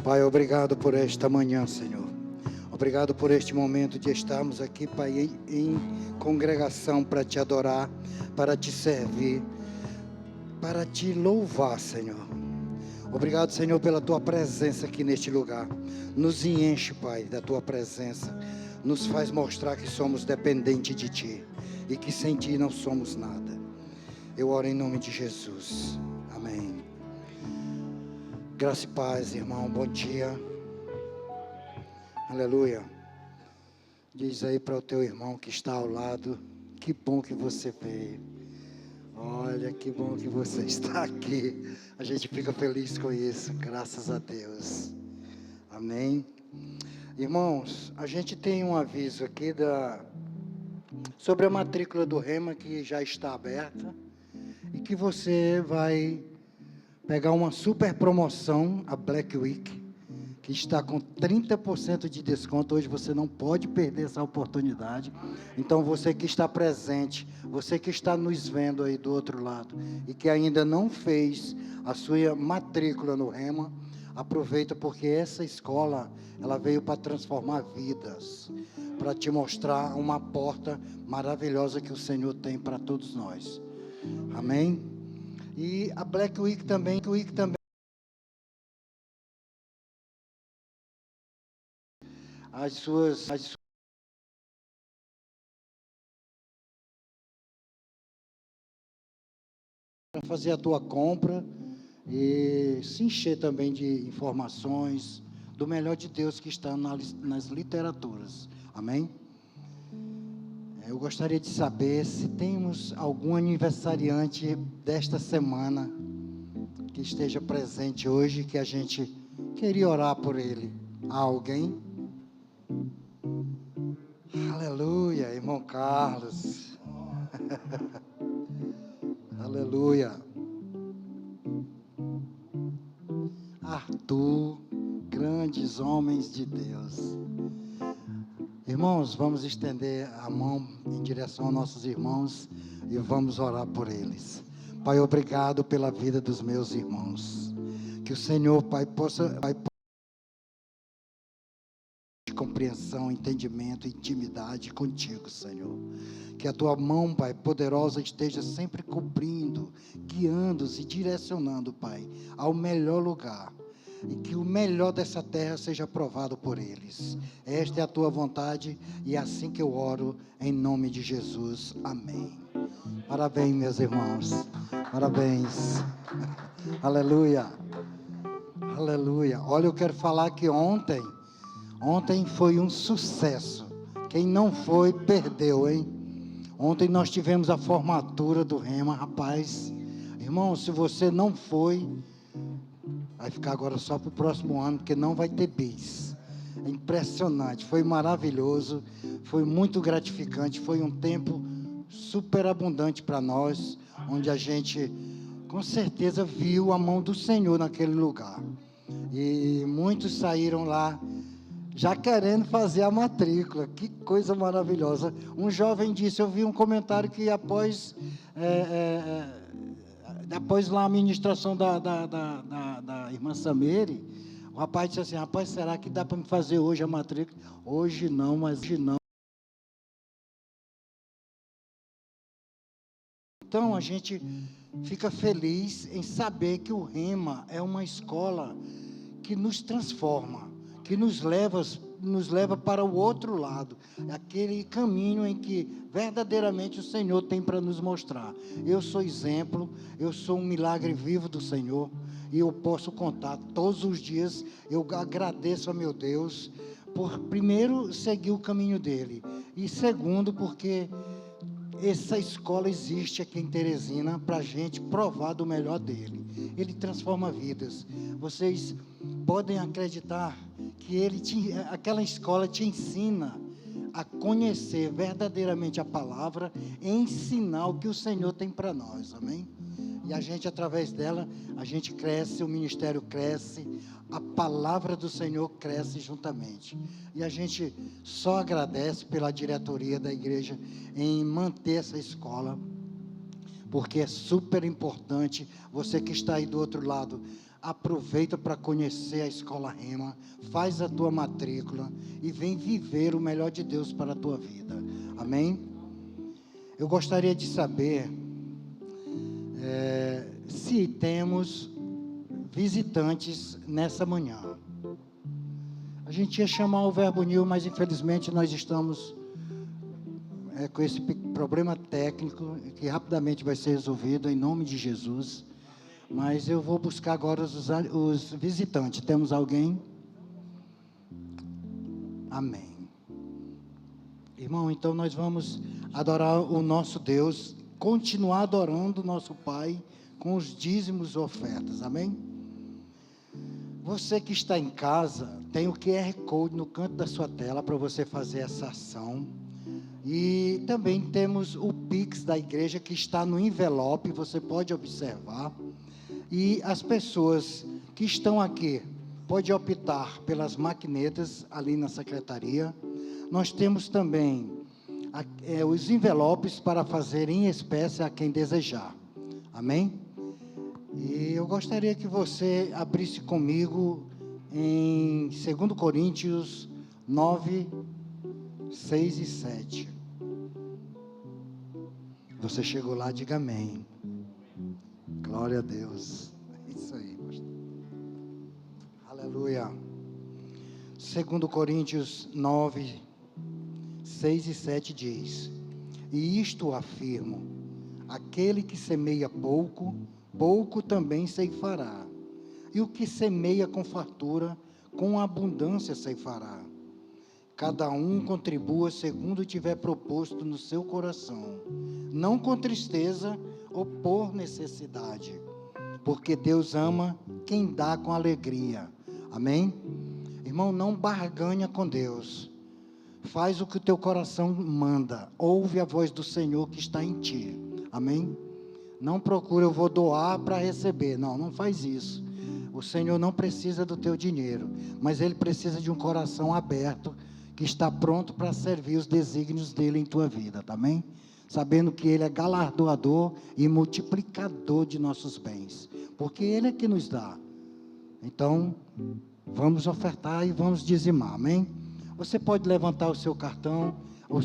Pai, obrigado por esta manhã, Senhor. Obrigado por este momento de estarmos aqui, Pai, em congregação para te adorar, para te servir, para te louvar, Senhor. Obrigado, Senhor, pela tua presença aqui neste lugar. Nos enche, Pai, da tua presença. Nos faz mostrar que somos dependentes de ti e que sem ti não somos nada. Eu oro em nome de Jesus. Amém. Graça e paz, irmão. Bom dia. Aleluia. Diz aí para o teu irmão que está ao lado: que bom que você veio. Olha, que bom que você está aqui. A gente fica feliz com isso, graças a Deus. Amém. Irmãos, a gente tem um aviso aqui sobre a matrícula do Rema, que já está aberta e que você vai pegar uma super promoção, a Black Week, que está com 30% de desconto. Hoje você não pode perder essa oportunidade. Então, você que está presente, você que está nos vendo aí do outro lado e que ainda não fez a sua matrícula no Rema, aproveita, porque essa escola, ela veio para transformar vidas, para te mostrar uma porta maravilhosa que o Senhor tem para todos nós. Amém? E a Black Week também as suas para fazer a tua compra e se encher também de informações do melhor de Deus que está nas literaturas. Amém? Eu gostaria de saber se temos algum aniversariante desta semana que esteja presente hoje, que a gente queria orar por ele. Há alguém? Aleluia, irmão Carlos. Aleluia. Arthur, grandes homens de Deus. Irmãos, vamos estender a mão em direção aos nossos irmãos e vamos orar por eles. Pai, obrigado pela vida dos meus irmãos. Que o Senhor, Pai, possa compreensão, entendimento, intimidade contigo, Senhor. Que a tua mão, Pai, poderosa esteja sempre cobrindo, guiando-os e direcionando, Pai, ao melhor lugar. E que o melhor dessa terra seja aprovado por eles. Esta é a tua vontade e é assim que eu oro, em nome de Jesus. Amém. Parabéns, meus irmãos. Parabéns. Aleluia. Aleluia. Olha, eu quero falar que ontem foi um sucesso. Quem não foi, perdeu, hein? Ontem nós tivemos a formatura do Rema, rapaz. Irmão, se você não foi, vai ficar agora só para o próximo ano, porque não vai ter bis. É impressionante, foi maravilhoso, foi muito gratificante, foi um tempo super abundante para nós, onde a gente, com certeza, viu a mão do Senhor naquele lugar. E muitos saíram lá já querendo fazer a matrícula. Que coisa maravilhosa. Um jovem disse, eu vi um comentário que após lá a ministração da irmã Samere, o rapaz disse assim: rapaz, será que dá para me fazer hoje a matrícula? Hoje não, mas hoje não. Então a gente fica feliz em saber que o Rema é uma escola que nos transforma, que nos leva para o outro lado, aquele caminho em que verdadeiramente o Senhor tem para nos mostrar. Eu sou exemplo, eu sou um milagre vivo do Senhor, e eu posso contar todos os dias. Eu agradeço a meu Deus por, primeiro, seguir o caminho dele, e segundo, porque essa escola existe aqui em Teresina para a gente provar do melhor dele. Ele transforma vidas. Vocês podem acreditar que aquela escola te ensina a conhecer verdadeiramente a palavra e ensinar o que o Senhor tem para nós, amém? E a gente, através dela, a gente cresce, o ministério cresce, a palavra do Senhor cresce juntamente. E a gente só agradece pela diretoria da igreja em manter essa escola, porque é super importante. Você que está aí do outro lado, aproveita para conhecer a Escola Rema, faz a tua matrícula e vem viver o melhor de Deus para a tua vida. Amém? Eu gostaria de saber se temos visitantes nessa manhã. A gente ia chamar o Verbo New, mas infelizmente nós estamos com esse problema técnico que rapidamente vai ser resolvido em nome de Jesus. Mas eu vou buscar agora os visitantes. Temos alguém? Amém. Irmão, então nós vamos adorar o nosso Deus, continuar adorando o nosso Pai com os dízimos e ofertas. Amém? Você que está em casa, tem o QR Code no canto da sua tela para você fazer essa ação. E também temos o Pix da igreja que está no envelope, você pode observar. E as pessoas que estão aqui, pode optar pelas maquinetas ali na secretaria. Nós temos também os envelopes para fazer em espécie a quem desejar. Amém? E eu gostaria que você abrisse comigo em 2 Coríntios 9, 6 e 7. Você chegou lá, diga amém. Glória a Deus. É isso aí, pastor. Aleluia. 2 Coríntios 9, 6 e 7 diz: E isto afirmo: aquele que semeia pouco, pouco também ceifará. E o que semeia com fartura, com abundância ceifará. Cada um contribua segundo tiver proposto no seu coração, não com tristeza ou por necessidade, porque Deus ama quem dá com alegria. Amém? Irmão, não barganha com Deus. Faz o que o teu coração manda. Ouve a voz do Senhor que está em ti. Amém? Não procura, eu vou doar para receber. Não, não faz isso. O Senhor não precisa do teu dinheiro, mas Ele precisa de um coração aberto, que está pronto para servir os desígnios dEle em tua vida. Amém? Sabendo que Ele é galardoador e multiplicador de nossos bens, porque Ele é que nos dá. Então, vamos ofertar e vamos dizimar, amém? Você pode levantar o seu cartão, o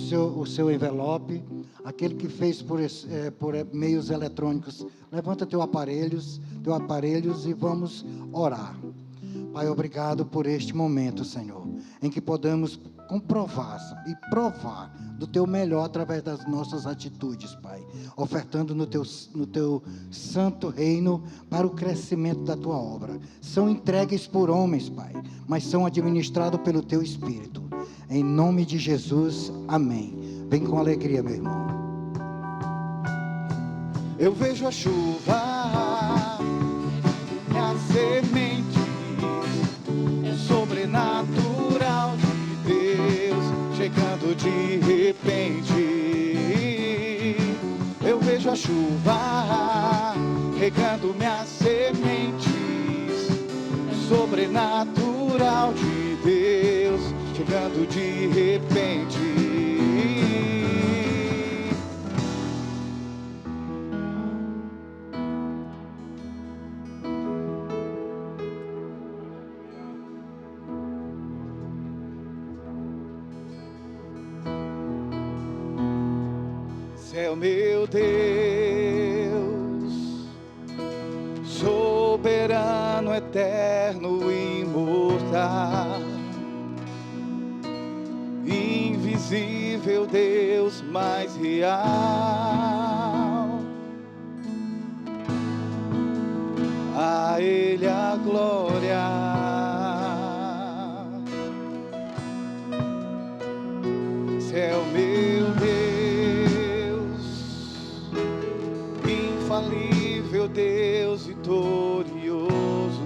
seu envelope, aquele que fez por meios eletrônicos, levanta teu aparelhos e vamos orar. Pai, obrigado por este momento, Senhor, em que podemos comprovar e provar do teu melhor através das nossas atitudes, Pai, ofertando no teu santo reino para o crescimento da tua obra. São entregues por homens, Pai, mas são administrados pelo teu Espírito. Em nome de Jesus, amém. Vem com alegria, meu irmão. Eu vejo a chuva, a semente sobrenatural de Deus chegando de repente. Eu vejo a chuva regando minhas sementes, sobrenatural de Deus chegando de repente. Céu, meu Deus, soberano, eterno, imortal, invisível Deus mais real, a Ele a glória. Céu, meu Deus, infalível Deus vitorioso,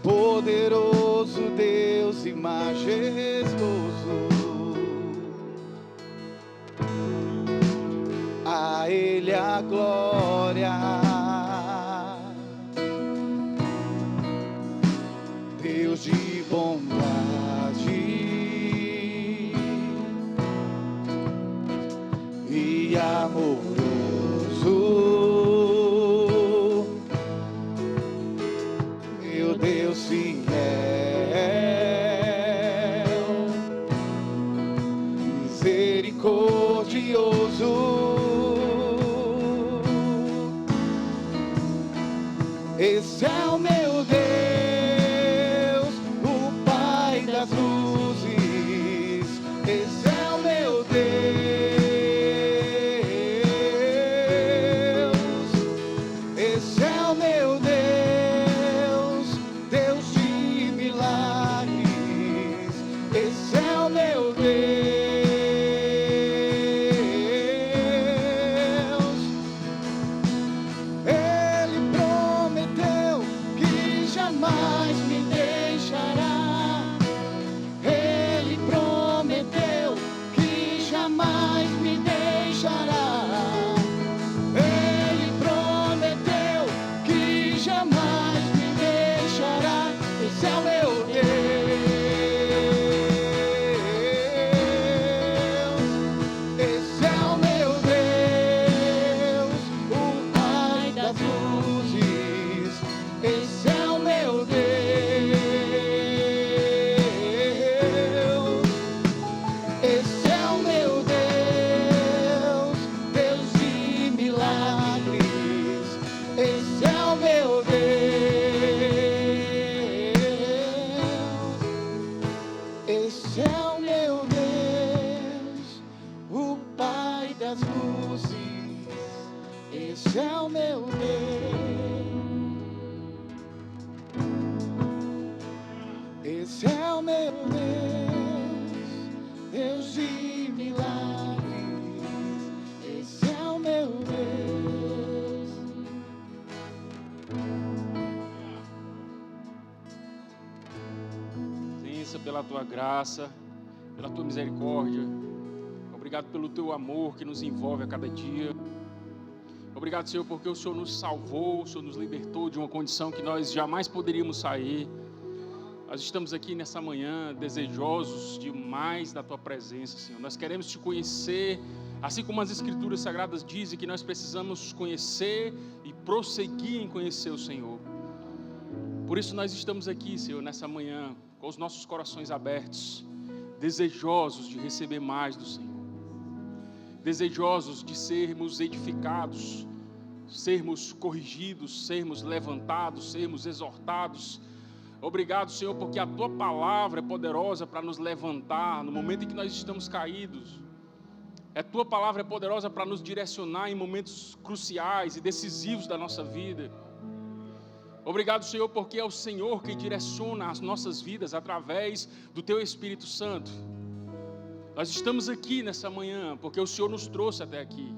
poderoso Deus e majestoso, a Ele a glória. Deus de bondade e amoroso, Deus fiel, misericordioso. Esse é o meu Deus, o Pai das luzes. Esse é o meu Deus. Esse é o meu Deus, Deus de milagres. Esse é o meu Deus. Ele prometeu que jamais me deixará. Ele prometeu que jamais me deixará. Ele prometeu que jamais me deixará. Esse é o meu Deus. Esse é o meu Deus, o Pai das luzes. Esse é o meu Deus. Esse é o meu Deus, Deus de milagres. Esse é o meu Deus. Esse é o meu Deus, o Pai das luzes. Esse é o meu Deus. Esse é o meu Deus, Deus de milagres. Esse é o meu Deus. Senhor, pela tua graça, pela tua misericórdia. Obrigado pelo teu amor que nos envolve a cada dia. Obrigado, Senhor, porque o Senhor nos salvou, o Senhor nos libertou de uma condição que nós jamais poderíamos sair. Nós estamos aqui nessa manhã desejosos de mais da tua presença, Senhor. Nós queremos te conhecer, assim como as Escrituras Sagradas dizem que nós precisamos conhecer e prosseguir em conhecer o Senhor. Por isso nós estamos aqui, Senhor, nessa manhã, com os nossos corações abertos, desejosos de receber mais do Senhor, desejosos de sermos edificados, sermos corrigidos, sermos levantados, sermos exortados. Obrigado, Senhor, porque a tua palavra é poderosa para nos levantar no momento em que nós estamos caídos. A tua palavra é poderosa para nos direcionar em momentos cruciais e decisivos da nossa vida. Obrigado, Senhor, porque é o Senhor quem direciona as nossas vidas através do teu Espírito Santo. Nós estamos aqui nessa manhã porque o Senhor nos trouxe até aqui.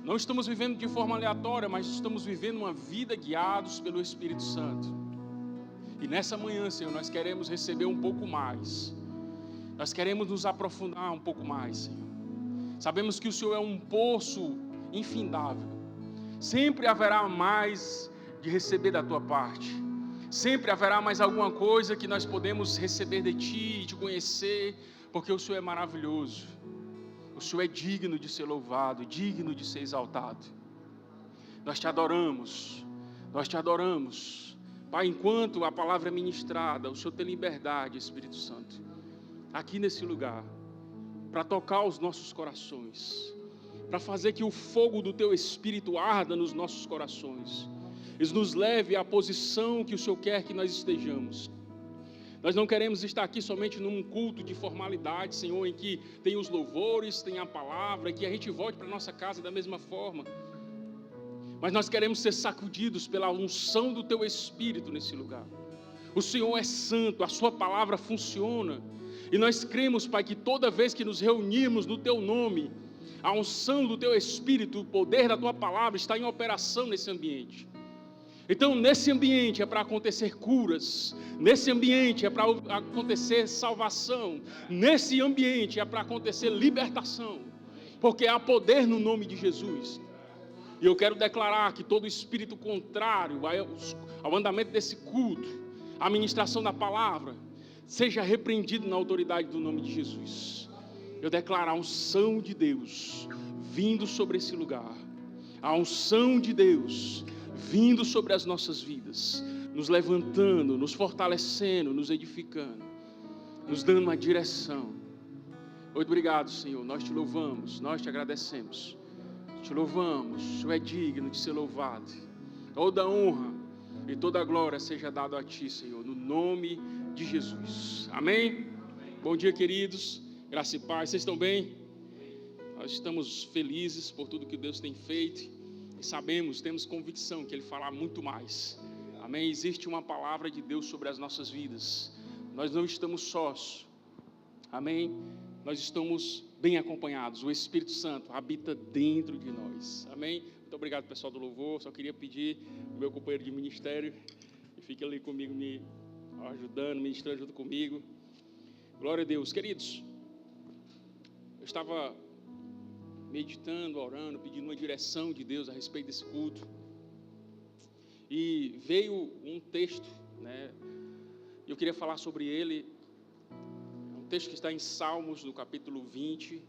Não estamos vivendo de forma aleatória, mas estamos vivendo uma vida guiados pelo Espírito Santo. E nessa manhã, Senhor, nós queremos receber um pouco mais. Nós queremos nos aprofundar um pouco mais, Senhor. Sabemos que o Senhor é um poço infindável. Sempre haverá mais de receber da tua parte. Sempre haverá mais alguma coisa que nós podemos receber de ti, de conhecer, porque o Senhor é maravilhoso. O Senhor é digno de ser louvado, digno de ser exaltado. Nós te adoramos, nós te adoramos. Pai, enquanto a palavra é ministrada, o Senhor tem liberdade, Espírito Santo, aqui nesse lugar, para tocar os nossos corações, para fazer que o fogo do teu Espírito arda nos nossos corações, e nos leve à posição que o Senhor quer que nós estejamos. Nós não queremos estar aqui somente num culto de formalidade, Senhor, em que tem os louvores, tem a palavra, que a gente volte para a nossa casa da mesma forma. Mas nós queremos ser sacudidos pela unção do teu Espírito nesse lugar. O Senhor é santo, a sua palavra funciona. E nós cremos, Pai, que toda vez que nos reunirmos no teu nome, a unção do teu Espírito, o poder da tua palavra está em operação nesse ambiente. Então, nesse ambiente é para acontecer curas, nesse ambiente é para acontecer salvação, nesse ambiente é para acontecer libertação, porque há poder no nome de Jesus. E eu quero declarar que todo espírito contrário ao andamento desse culto, à ministração da palavra, seja repreendido na autoridade do nome de Jesus. Eu declaro a unção de Deus vindo sobre esse lugar, a unção de Deus vindo sobre as nossas vidas, nos levantando, nos fortalecendo, nos edificando, nos dando uma direção. Muito obrigado, Senhor, nós te louvamos, nós te agradecemos, te louvamos, o Senhor é digno de ser louvado. Toda a honra e toda a glória seja dado a Ti, Senhor, no nome de Jesus. Amém? Bom dia, queridos, graça e paz, vocês estão bem? Nós estamos felizes por tudo que Deus tem feito e sabemos, temos convicção que Ele fará muito mais. Amém? Existe uma palavra de Deus sobre as nossas vidas. Nós não estamos sós. Amém? Nós estamos bem acompanhados. O Espírito Santo habita dentro de nós. Amém? Muito obrigado, pessoal do louvor. Só queria pedir ao meu companheiro de ministério que fique ali comigo, me ajudando, ministrando junto comigo. Glória a Deus. Queridos, eu estava meditando, orando, pedindo uma direção de Deus a respeito desse culto. E veio um texto, né? Eu queria falar sobre ele. É um texto que está em Salmos, no capítulo 20,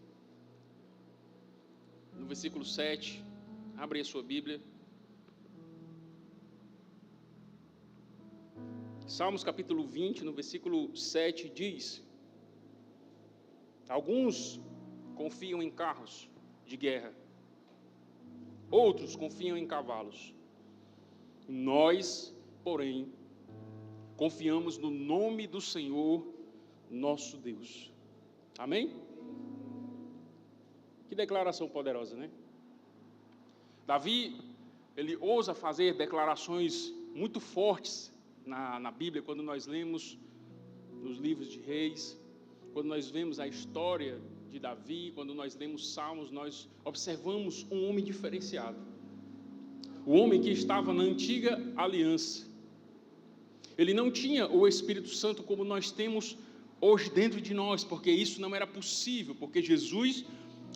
no versículo 7. Abre a sua Bíblia. Salmos capítulo 20, no versículo 7, diz: alguns confiam em carros de guerra, outros confiam em cavalos. Nós, porém, confiamos no nome do Senhor, nosso Deus. Amém? Que declaração poderosa, né? Davi, ele ousa fazer declarações muito fortes na Bíblia, quando nós lemos nos livros de Reis, quando nós vemos a história de Davi, quando nós lemos Salmos, nós observamos um homem diferenciado. O homem que estava na antiga aliança. Ele não tinha o Espírito Santo como nós temos hoje dentro de nós, porque isso não era possível, porque Jesus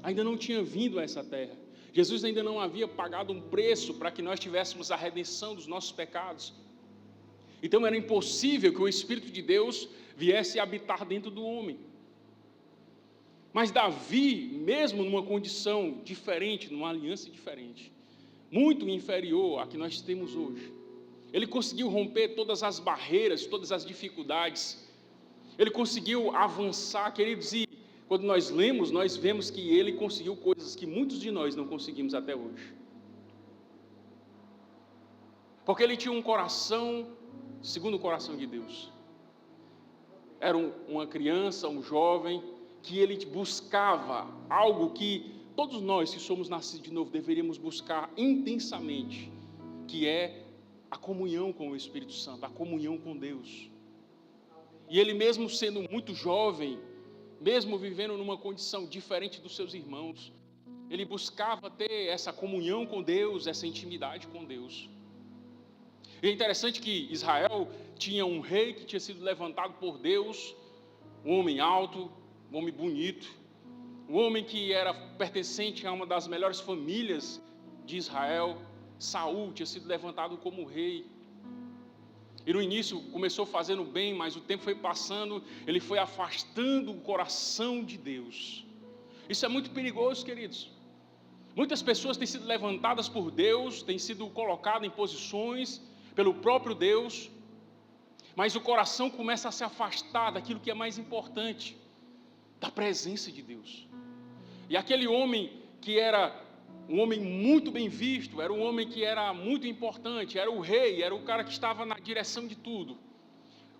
ainda não tinha vindo a essa terra. Jesus ainda não havia pagado um preço para que nós tivéssemos a redenção dos nossos pecados. Então era impossível que o Espírito de Deus viesse habitar dentro do homem. Mas Davi, mesmo numa condição diferente, numa aliança diferente, muito inferior à que nós temos hoje, ele conseguiu romper todas as barreiras, todas as dificuldades, ele conseguiu avançar, queridos, e quando nós lemos, nós vemos que ele conseguiu coisas que muitos de nós não conseguimos até hoje. Porque ele tinha um coração segundo o coração de Deus. Era uma criança, um jovem, que ele buscava algo que todos nós que somos nascidos de novo deveríamos buscar intensamente, que é a comunhão com o Espírito Santo, a comunhão com Deus. E ele, mesmo sendo muito jovem, mesmo vivendo numa condição diferente dos seus irmãos, ele buscava ter essa comunhão com Deus, essa intimidade com Deus. E é interessante que Israel tinha um rei que tinha sido levantado por Deus, um homem alto, um homem bonito, um homem que era pertencente a uma das melhores famílias de Israel. Saul tinha sido levantado como rei. E no início começou fazendo bem, mas o tempo foi passando, ele foi afastando o coração de Deus. Isso é muito perigoso, queridos. Muitas pessoas têm sido levantadas por Deus, têm sido colocadas em posições pelo próprio Deus, mas o coração começa a se afastar daquilo que é mais importante, da presença de Deus. E aquele homem que era um homem muito bem visto, era um homem que era muito importante, era o rei, era o cara que estava na direção de tudo,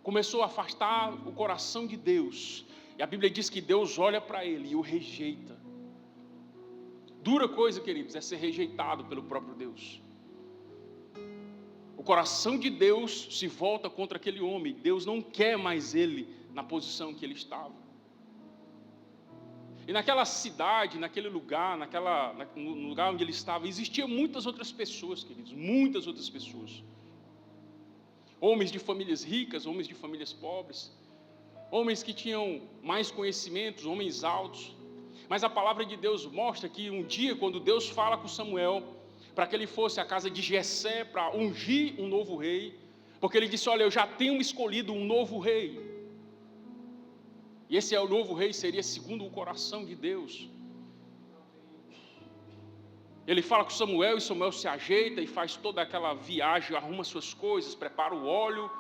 começou a afastar o coração de Deus, e a Bíblia diz que Deus olha para ele e o rejeita. Dura coisa, queridos, é ser rejeitado pelo próprio Deus. O coração de Deus se volta contra aquele homem, Deus não quer mais ele na posição que ele estava. E naquela cidade, naquele lugar, no lugar onde ele estava, existiam muitas outras pessoas, queridos, muitas outras pessoas. Homens de famílias ricas, homens de famílias pobres, homens que tinham mais conhecimentos, homens altos. Mas a palavra de Deus mostra que um dia, quando Deus fala com Samuel, para que ele fosse à casa de Jessé para ungir um novo rei, porque ele disse: olha, eu já tenho escolhido um novo rei. E esse é o novo rei, seria segundo o coração de Deus. Ele fala com Samuel, e Samuel se ajeita e faz toda aquela viagem, arruma suas coisas, prepara o óleo,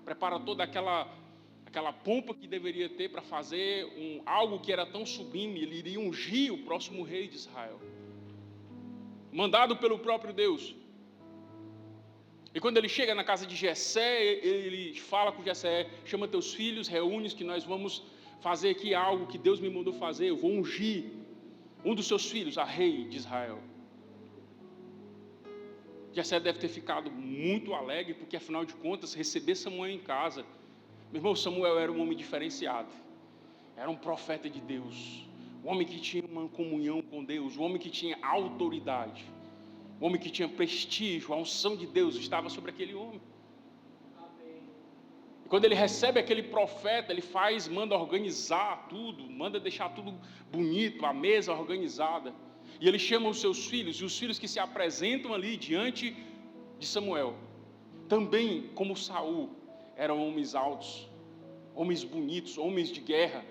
prepara toda aquela pompa que deveria ter para fazer algo que era tão sublime. Ele iria ungir o próximo rei de Israel, mandado pelo próprio Deus. E quando ele chega na casa de Jessé, ele fala com Jessé: chama teus filhos, reúne-os, que nós vamos fazer aqui algo que Deus me mandou fazer. Eu vou ungir um dos seus filhos a rei de Israel. Jessé deve ter ficado muito alegre, porque afinal de contas, receber Samuel em casa, meu irmão, Samuel era um homem diferenciado, era um profeta de Deus, um homem que tinha uma comunhão com Deus, um homem que tinha autoridade, um homem que tinha prestígio, a unção de Deus estava sobre aquele homem. E quando ele recebe aquele profeta, ele manda organizar tudo, manda deixar tudo bonito, a mesa organizada. E ele chama os seus filhos, e os filhos que se apresentam ali diante de Samuel, também como Saul, eram homens altos, homens bonitos, homens de guerra.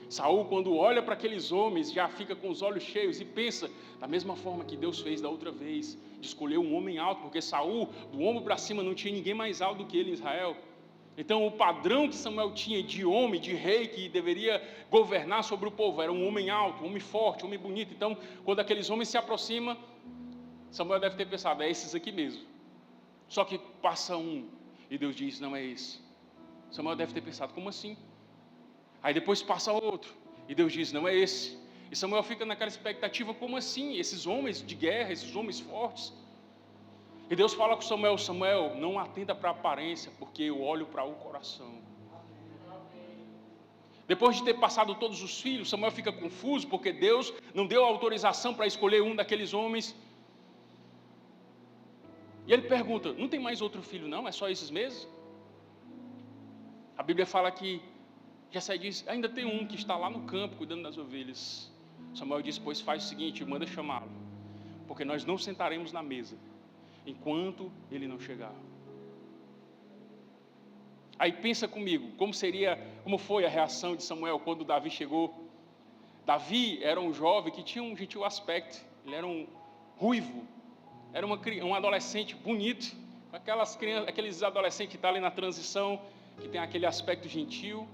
Saul, quando olha para aqueles homens, já fica com os olhos cheios e pensa, da mesma forma que Deus fez da outra vez, de escolher um homem alto, porque Saul, do ombro para cima, não tinha ninguém mais alto do que ele em Israel. Então o padrão que Samuel tinha de homem, de rei, que deveria governar sobre o povo, era um homem alto, um homem forte, um homem bonito. Então, quando aqueles homens se aproximam, Samuel deve ter pensado, é esses aqui mesmo. Só que passa um, e Deus diz, não é esse. Samuel deve ter pensado, como assim? Aí depois passa outro, e Deus diz, não é esse. E Samuel fica naquela expectativa, como assim? Esses homens de guerra, esses homens fortes. E Deus fala com Samuel, Samuel, não atenta para a aparência, porque eu olho para o coração. Depois de ter passado todos os filhos, Samuel fica confuso, porque Deus não deu autorização para escolher um daqueles homens. E ele pergunta, não tem mais outro filho não? É só esses mesmos? A Bíblia fala que Jessé diz, ainda tem um que está lá no campo, cuidando das ovelhas. Samuel diz, pois faz o seguinte, manda chamá-lo, porque nós não sentaremos na mesa enquanto ele não chegar. Aí pensa comigo, como foi a reação de Samuel quando Davi chegou? Davi era um jovem que tinha um gentil aspecto, ele era um ruivo, era um adolescente bonito, aqueles adolescentes que estão ali na transição, que tem aquele aspecto gentil.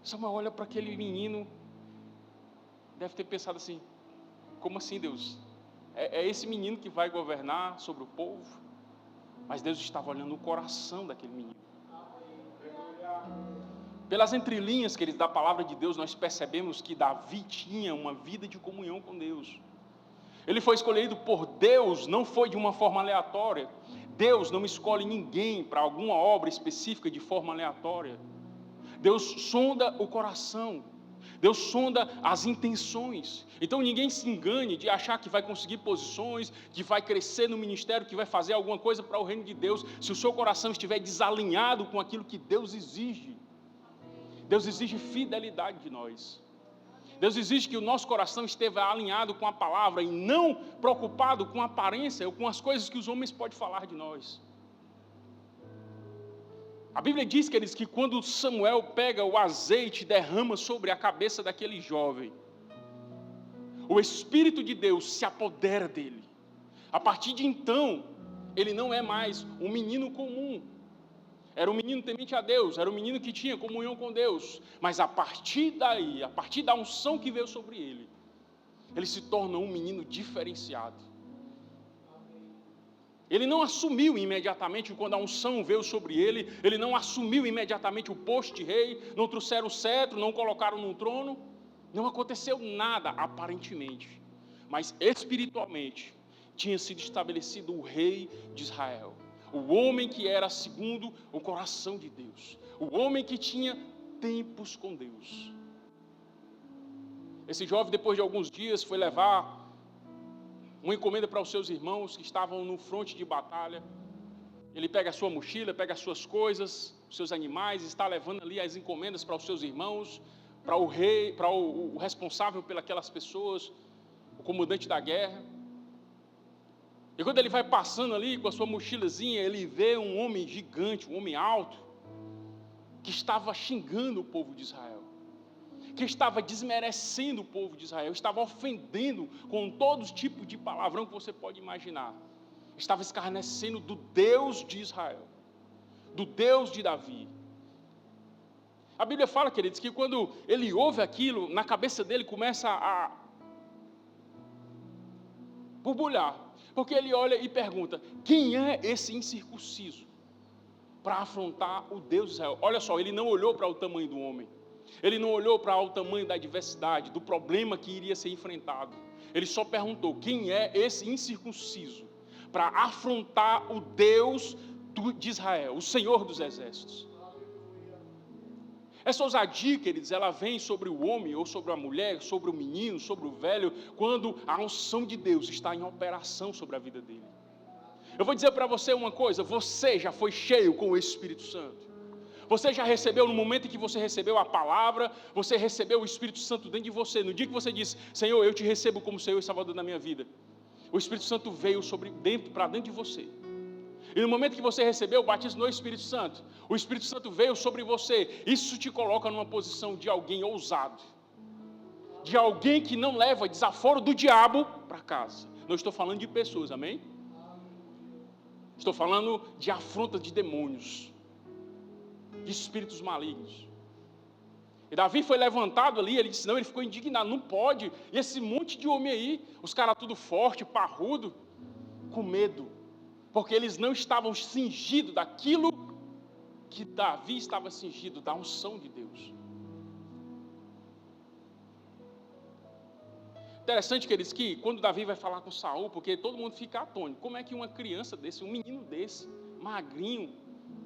Samuel olha para aquele menino, deve ter pensado assim, como assim, Deus? É esse menino que vai governar sobre o povo? Mas Deus estava olhando o coração daquele menino. Pelas entrelinhas, queridos, da palavra de Deus, nós percebemos que Davi tinha uma vida de comunhão com Deus. Ele foi escolhido por Deus, não foi de uma forma aleatória. Deus não escolhe ninguém para alguma obra específica de forma aleatória. Deus sonda o coração. Deus sonda as intenções. Então ninguém se engane de achar que vai conseguir posições, que vai crescer no ministério, que vai fazer alguma coisa para o reino de Deus, se o seu coração estiver desalinhado com aquilo que Deus exige. Deus exige fidelidade de nós. Deus exige que o nosso coração esteja alinhado com a palavra e não preocupado com a aparência ou com as coisas que os homens podem falar de nós. A Bíblia diz, queridos, que quando Samuel pega o azeite e derrama sobre a cabeça daquele jovem, o Espírito de Deus se apodera dele. A partir de então, ele não é mais um menino comum. Era um menino temente a Deus, era um menino que tinha comunhão com Deus. Mas a partir daí, a partir da unção que veio sobre ele, ele se torna um menino diferenciado. Ele não assumiu imediatamente, quando a unção veio sobre ele, ele não assumiu imediatamente o posto de rei, não trouxeram o cetro, não colocaram no trono, não aconteceu nada aparentemente, mas espiritualmente tinha sido estabelecido o rei de Israel, o homem que era segundo o coração de Deus, o homem que tinha tempos com Deus. Esse jovem, depois de alguns dias, foi levar uma encomenda para os seus irmãos que estavam no fronte de batalha. Ele pega a sua mochila, pega as suas coisas, os seus animais, está levando ali as encomendas para os seus irmãos, para o rei, para o responsável pelas pessoas, o comandante da guerra. E quando ele vai passando ali com a sua mochilazinha, ele vê um homem gigante, um homem alto, que estava xingando o povo de Israel, que estava desmerecendo o povo de Israel, estava ofendendo com todo tipo de palavrão que você pode imaginar. Estava escarnecendo do Deus de Israel, do Deus de Davi. A Bíblia fala, queridos, que quando ele ouve aquilo, na cabeça dele começa a borbulhar, porque ele olha e pergunta: quem é esse incircunciso para afrontar o Deus de Israel? Olha só, ele não olhou para o tamanho do homem, ele não olhou para o tamanho da adversidade, do problema que iria ser enfrentado. Ele só perguntou: quem é esse incircunciso para afrontar o Deus de Israel, o Senhor dos exércitos? Essa ousadia, queridos, ela vem sobre o homem ou sobre a mulher, sobre o menino, sobre o velho, quando a unção de Deus está em operação sobre a vida dele. Eu vou dizer para você uma coisa: você já foi cheio com o Espírito Santo. Você já recebeu, no momento em que você recebeu a palavra, você recebeu o Espírito Santo dentro de você. No dia que você disse: Senhor, eu te recebo como Senhor e Salvador da minha vida, o Espírito Santo veio para dentro de você. E no momento que você recebeu o batismo no Espírito Santo, o Espírito Santo veio sobre você. Isso te coloca numa posição de alguém ousado, de alguém que não leva desaforo do diabo para casa. Não estou falando de pessoas, amém? Estou falando de afronta de demônios, de espíritos malignos. E Davi foi levantado ali, ele disse: não, ele ficou indignado, não pode. E esse monte de homem aí, os caras tudo forte, parrudo, com medo, porque eles não estavam cingidos daquilo que Davi estava cingido, da unção de Deus. Interessante, queridos, que quando Davi vai falar com Saul, porque todo mundo fica atônito, como é que uma criança desse, um menino desse, magrinho,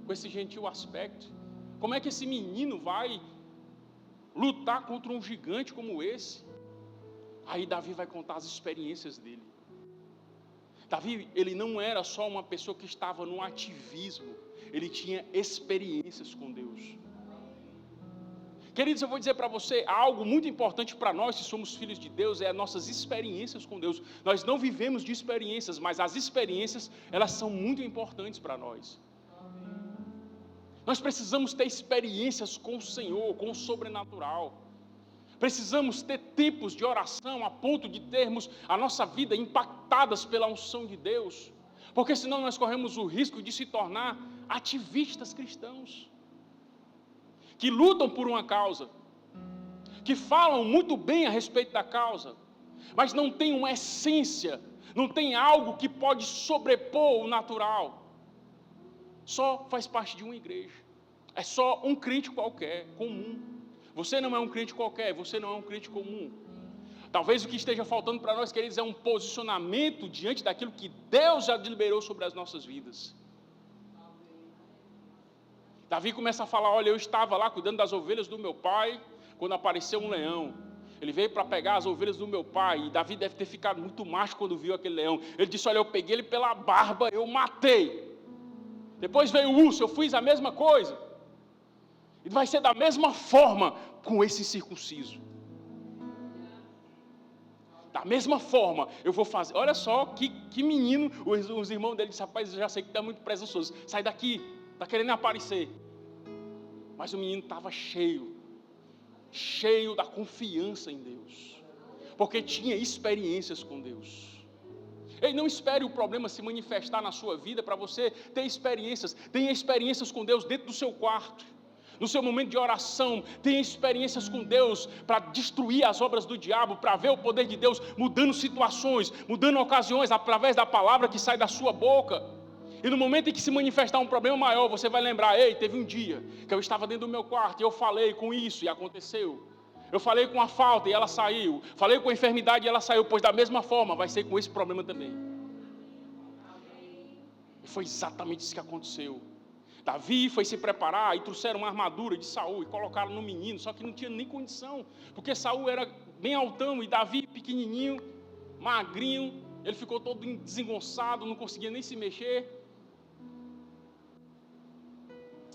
com esse gentil aspecto, como é que esse menino vai lutar contra um gigante como esse? Aí Davi vai contar as experiências dele. Davi, ele não era só uma pessoa que estava no ativismo, ele tinha experiências com Deus. Queridos, eu vou dizer para você, algo muito importante para nós, que somos filhos de Deus, é as nossas experiências com Deus. Nós não vivemos de experiências, mas as experiências, elas são muito importantes para nós. Nós precisamos ter experiências com o Senhor, com o sobrenatural. Precisamos ter tempos de oração a ponto de termos a nossa vida impactadas pela unção de Deus, porque senão nós corremos o risco de se tornar ativistas cristãos, que lutam por uma causa, que falam muito bem a respeito da causa, mas não tem uma essência, não tem algo que pode sobrepor o natural. Só faz parte de uma igreja, é só um crente qualquer, comum. Você não é um crente qualquer, você não é um crente comum. Talvez o que esteja faltando para nós, queridos, é um posicionamento diante daquilo que Deus já liberou sobre as nossas vidas. Davi começa a falar: olha, eu estava lá cuidando das ovelhas do meu pai, quando apareceu um leão. Ele veio para pegar as ovelhas do meu pai, e Davi deve ter ficado muito macho quando viu aquele leão. Ele disse: olha, eu peguei ele pela barba, eu matei. Depois veio o urso, eu fiz a mesma coisa. E vai ser da mesma forma com esse incircunciso. Da mesma forma eu vou fazer. Olha só que menino. Os irmãos dele disseram: rapaz, eu já sei que está muito presunçoso, sai daqui, está querendo aparecer. Mas o menino estava cheio da confiança em Deus, porque tinha experiências com Deus. Ei, não espere o problema se manifestar na sua vida para você ter experiências. Tenha experiências com Deus dentro do seu quarto, no seu momento de oração. Tenha experiências com Deus para destruir as obras do diabo, para ver o poder de Deus mudando situações, mudando ocasiões através da palavra que sai da sua boca. E no momento em que se manifestar um problema maior, você vai lembrar: ei, teve um dia que eu estava dentro do meu quarto e eu falei com isso e aconteceu. Eu falei com a falta e ela saiu. Falei com a enfermidade e ela saiu. Pois da mesma forma vai ser com esse problema também. E foi exatamente isso que aconteceu. Davi foi se preparar e trouxeram uma armadura de Saul e colocaram no menino, só que não tinha nem condição, porque Saul era bem altão e Davi pequenininho, magrinho. Ele ficou todo desengonçado, não conseguia nem se mexer.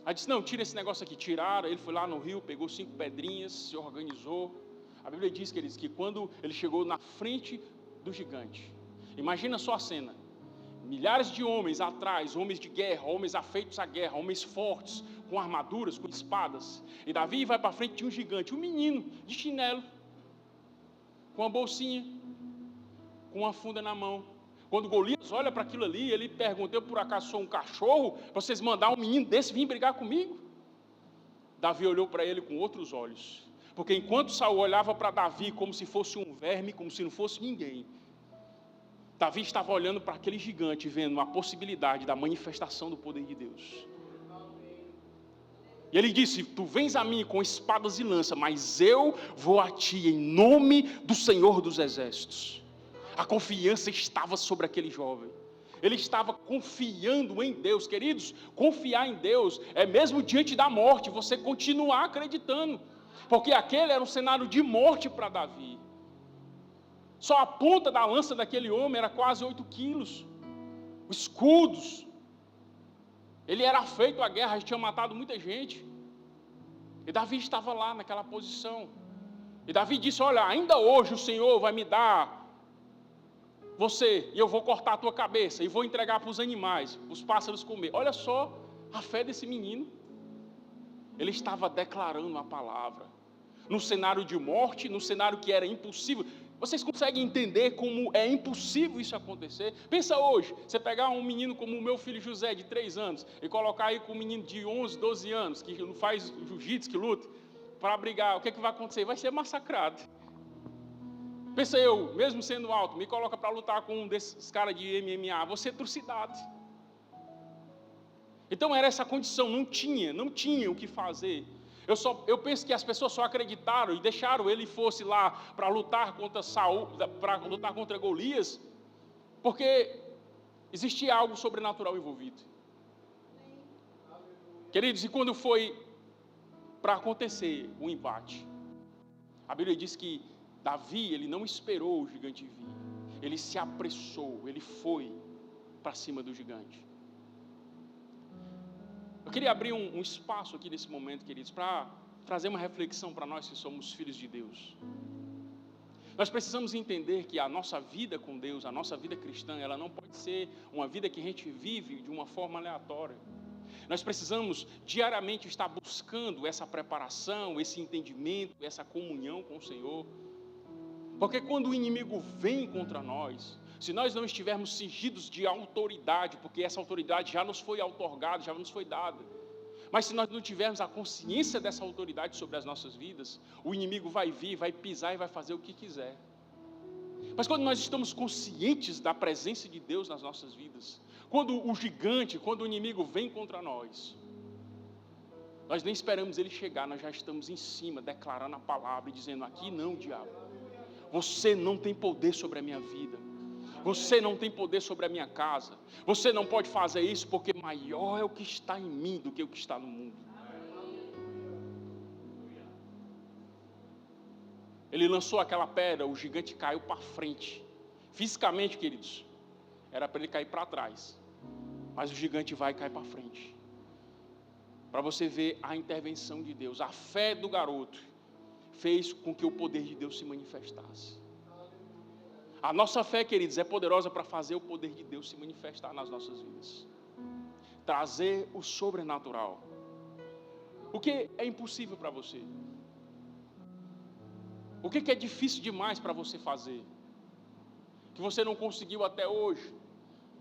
Aí disse: não, tira esse negócio aqui. Tiraram. Ele foi lá no rio, pegou 5 pedrinhas, se organizou. A Bíblia diz, queridos, que quando ele chegou na frente do gigante, imagina só a cena: milhares de homens atrás, homens de guerra, homens afeitos à guerra, homens fortes, com armaduras, com espadas. E Davi vai para frente de um gigante, um menino de chinelo, com uma bolsinha, com uma funda na mão. Quando Golias olha para aquilo ali, ele pergunta: eu por acaso sou um cachorro, vocês mandaram um menino desse vir brigar comigo? Davi olhou para ele com outros olhos, porque enquanto Saul olhava para Davi como se fosse um verme, como se não fosse ninguém, Davi estava olhando para aquele gigante, vendo a possibilidade da manifestação do poder de Deus. E ele disse: tu vens a mim com espadas e lança, mas eu vou a ti em nome do Senhor dos Exércitos. A confiança estava sobre aquele jovem. Ele estava confiando em Deus. Queridos, confiar em Deus é mesmo diante da morte, você continuar acreditando. Porque aquele era um cenário de morte para Davi. Só a ponta da lança daquele homem era quase 8 quilos. Escudos. Ele era feito à guerra, tinha matado muita gente. E Davi estava lá naquela posição. E Davi disse: olha, ainda hoje o Senhor vai me dar você, e eu vou cortar a tua cabeça, e vou entregar para os animais, os pássaros comer. Olha só a fé desse menino. Ele estava declarando a palavra. No cenário de morte, no cenário que era impossível. Vocês conseguem entender como é impossível isso acontecer? Pensa hoje, você pegar um menino como o meu filho José, de 3 anos, e colocar aí com um menino de 11, 12 anos, que não faz jiu-jitsu, que luta, para brigar, o que vai acontecer? Vai ser massacrado. Pensa eu, mesmo sendo alto, me coloca para lutar com um desses caras de MMA, vou ser trucidado. Então era essa condição, não tinha o que fazer. Eu penso que as pessoas só acreditaram e deixaram ele fosse lá para lutar contra Saul, para lutar contra Golias, porque existia algo sobrenatural envolvido. Queridos, e quando foi para acontecer o embate, a Bíblia diz que Davi, ele não esperou o gigante vir, ele se apressou, ele foi para cima do gigante. Eu queria abrir um espaço aqui nesse momento, queridos, para trazer uma reflexão para nós que somos filhos de Deus. Nós precisamos entender que a nossa vida com Deus, a nossa vida cristã, ela não pode ser uma vida que a gente vive de uma forma aleatória. Nós precisamos diariamente estar buscando essa preparação, esse entendimento, essa comunhão com o Senhor. Porque quando o inimigo vem contra nós, se nós não estivermos cingidos de autoridade, porque essa autoridade já nos foi outorgada, já nos foi dada, mas se nós não tivermos a consciência dessa autoridade sobre as nossas vidas, o inimigo vai vir, vai pisar e vai fazer o que quiser. Mas quando nós estamos conscientes da presença de Deus nas nossas vidas, quando o gigante, quando o inimigo vem contra nós nem esperamos ele chegar, nós já estamos em cima, declarando a palavra e dizendo: aqui não, diabo. Você não tem poder sobre a minha vida. Você não tem poder sobre a minha casa. Você não pode fazer isso, porque maior é o que está em mim do que o que está no mundo. Ele lançou aquela pedra, o gigante caiu para frente. Fisicamente, queridos, era para ele cair para trás. Mas o gigante vai e cai para frente. Para você ver a intervenção de Deus, a fé do garoto fez com que o poder de Deus se manifestasse. A nossa fé, queridos, é poderosa para fazer o poder de Deus se manifestar nas nossas vidas. Trazer o sobrenatural. O que é impossível para você? O que é difícil demais para você fazer? Que você não conseguiu até hoje.